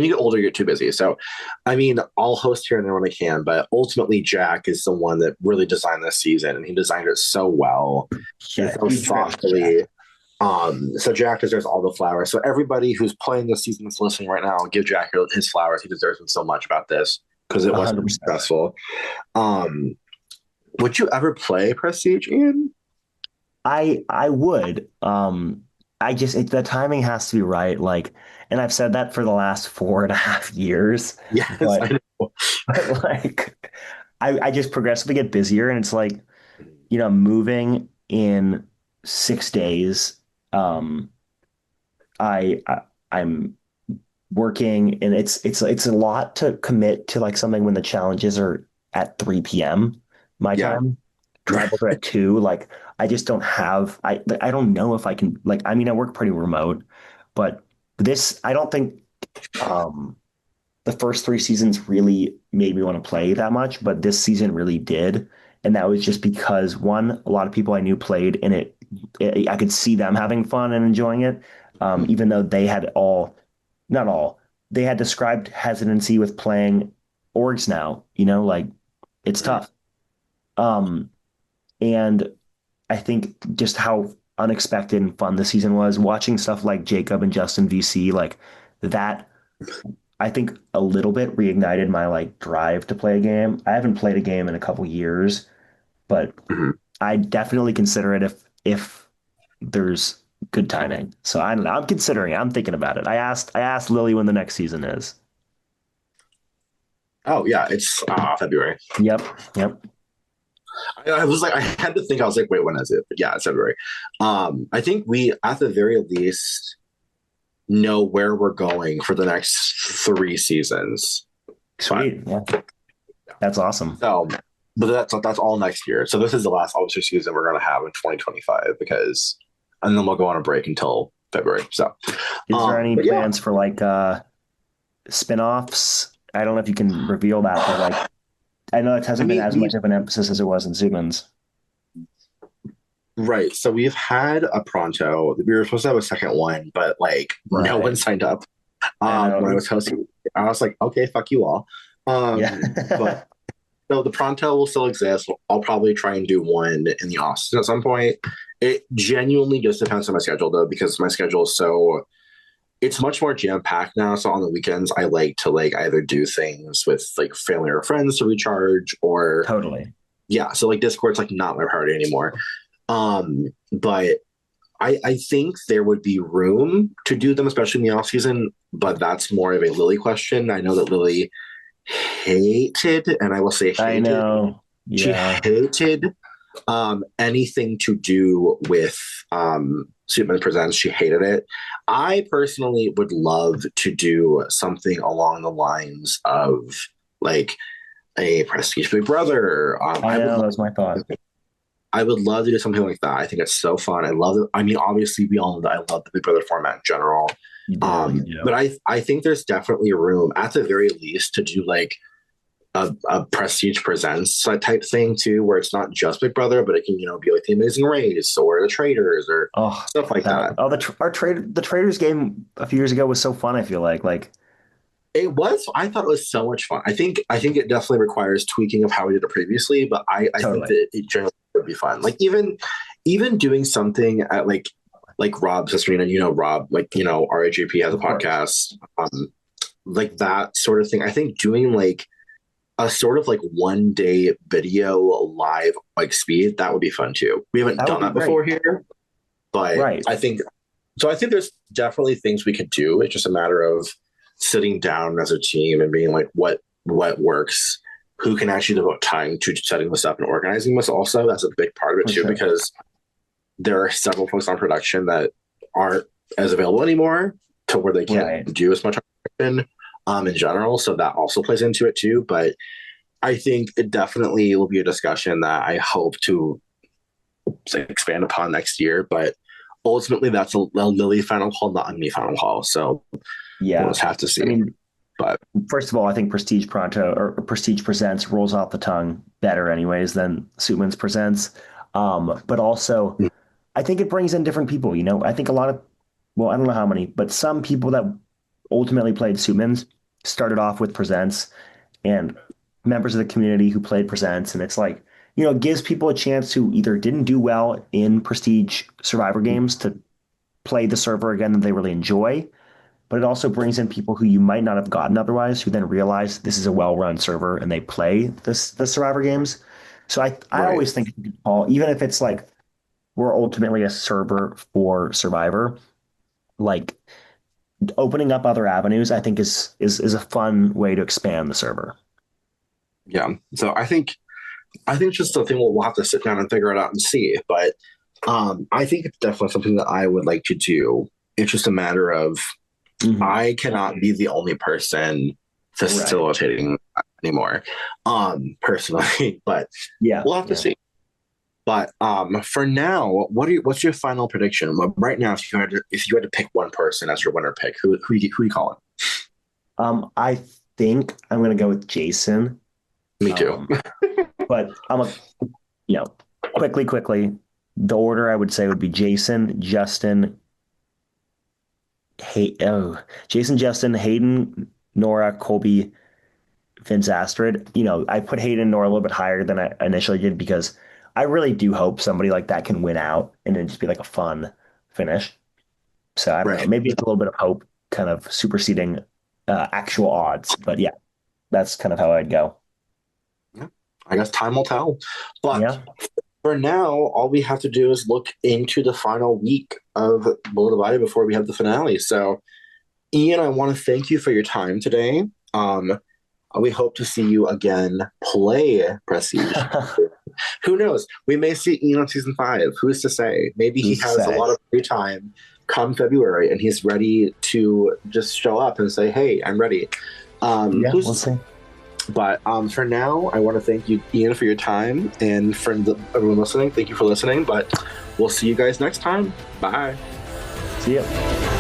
you get older, you get too busy. So, I mean, I'll host here and there when I can, but ultimately, Jack is the one that really designed this season, and he designed it so well and yeah, so thoughtfully. So Jack deserves all the flowers. So everybody who's playing this season that's listening right now, give Jack his flowers. He deserves them so much about this because it was 100%. successful. Um, would you ever play Prestige, Ian? I would. The timing has to be right. Like, and I've said that for the last 4.5 years, Yes, but, I know. but like, I just progressively get busier, and it's like, moving in 6 days. Um, I'm working, and it's a lot to commit to like something when the challenges are at 3 p.m. my Yeah. time. Tribals are at 2. Like I just don't have I don't know if I can, like, I mean, I work pretty remote, but this I don't think um the first 3 seasons really made me want to play that much, but this season really did. And that was just because one, a lot of people I knew played, and I could see them having fun and enjoying it. Even though they had not all, they had described hesitancy with playing orgs now, like it's tough. Um, and I think just how unexpected and fun the season was, watching stuff like Jacob and Justin VC, like that, I think a little bit reignited my like drive to play a game. I haven't played a game in a couple years, but Mhm. I definitely consider it if there's good timing. So I don't know. I'm considering. I'm thinking about it. I asked Lily when the next season is. Oh yeah, it's February. Yep. Yep. I was like, I had to think. I was like, wait, when is it? But yeah, it's February. I think we, at the very least, know where we're going for the next 3 seasons. But Sweet. Yeah. That's awesome. so, but that's all next year. So this is the last officer season we're gonna have in 2025 and then we'll go on a break until February. So, Is there any but yeah, plans for like spin-offs? I don't know if you can reveal that, but like I know it I hasn't been mean, as much of an emphasis as it was in Suitman's. right. So we've had a pronto. We were supposed to have a second one, but like no one Right. signed up. I When I know. was hosting, I was like, okay, fuck you all. Yeah. But so the pronto will still exist. I'll probably try and do one in the off season at some point. It genuinely just depends on my schedule though, because my schedule is so it's much more jam packed now. So on the weekends, I like to like either do things with like family or friends to recharge, or Totally. yeah. So like Discord's like not my priority anymore. But I think there would be room to do them, especially in the off season. But that's more of a Lily question. I know that Lily hated, and I will say I hated. know. She Yeah. hated anything to do with Suitman Presents. She hated it. I personally would love to do something along the lines of like a Prestige Big Brother. I know. That's my thought. I would love to do something like that. I think it's so fun. I love it. I mean, obviously, we all know that I love the Big Brother format in general. You do. You But do. I think there's definitely room, at the very least, to do like a Prestige Presents type thing too, where it's not just Big Brother, but it can be like the Amazing Race or the Traders or Oh, stuff like that. the Traders game a few years ago was so fun. I feel like It was. I thought it was so much fun. I think it definitely requires tweaking of how we did it previously, but I think totally. that it generally would be fun. Like even doing something at like Rob's sister, Rob, like RAGP has a Of course. podcast, like that sort of thing. I think doing like a sort of like 1 day video live like speed, that would be fun too. We haven't That would done be that before great. here, but Right. I think there's definitely things we could do. It's just a matter of sitting down as a team and being like, what works, who can actually devote time to setting this up and organizing this. Also, that's a big part of it too, because there are several folks on production that aren't as available anymore to where they can't do as much in general. So that also plays into it too. But I think it definitely will be a discussion that I hope to expand upon next year. But ultimately, that's a Lily final call, not a me final call. So we'll just have to see. I mean, but first of all, I think Prestige Pronto or Prestige Presents rolls off the tongue better, anyways, than Suitman's Presents. But also, I think it brings in different people. You know, I think a lot of, well, I don't know how many, but some people that ultimately played Suitman's started off with Presents, and members of the community who played Presents, and it's like, you know, it gives people a chance who either didn't do well in Prestige Survivor games to play the server again that they really enjoy, but it also brings in people who you might not have gotten otherwise, who then realize this is a well-run server and they play the Survivor games. So I always think, even if it's like we're ultimately a server for Survivor, like opening up other avenues, I think is a fun way to expand the server. Yeah. So I think it's just something we'll have to sit down and figure it out and see. But I think it's definitely something that I would like to do. It's just a matter of I cannot be the only person facilitating anymore, personally. But we'll have to see. But for now, what's your final prediction? Right now, if you had to pick one person as your winner pick, who you calling? I think I'm going to go with Jason. Me too. But quickly, the order I would say would be Jason, Justin, Hayden, Nora, Colby, Vince Astrid. You know, I put Hayden and Nora a little bit higher than I initially did because I really do hope somebody like that can win out and then just be like a fun finish. So I don't know. Maybe it's a little bit of hope kind of superseding actual odds. But yeah, that's kind of how I'd go. Yeah, I guess time will tell. But for now, all we have to do is look into the final week of Below the Bayou before we have the finale. So, Ian, I want to thank you for your time today. We hope to see you again play Prestige. Who knows? We may see Ian on season 5. Who's to say? Maybe he has a lot of free time come February and he's ready to just show up and say, hey, I'm ready. We'll see. But for now, I want to thank you, Ian, for your time. And for everyone listening, thank you for listening. But we'll see you guys next time. Bye. See ya.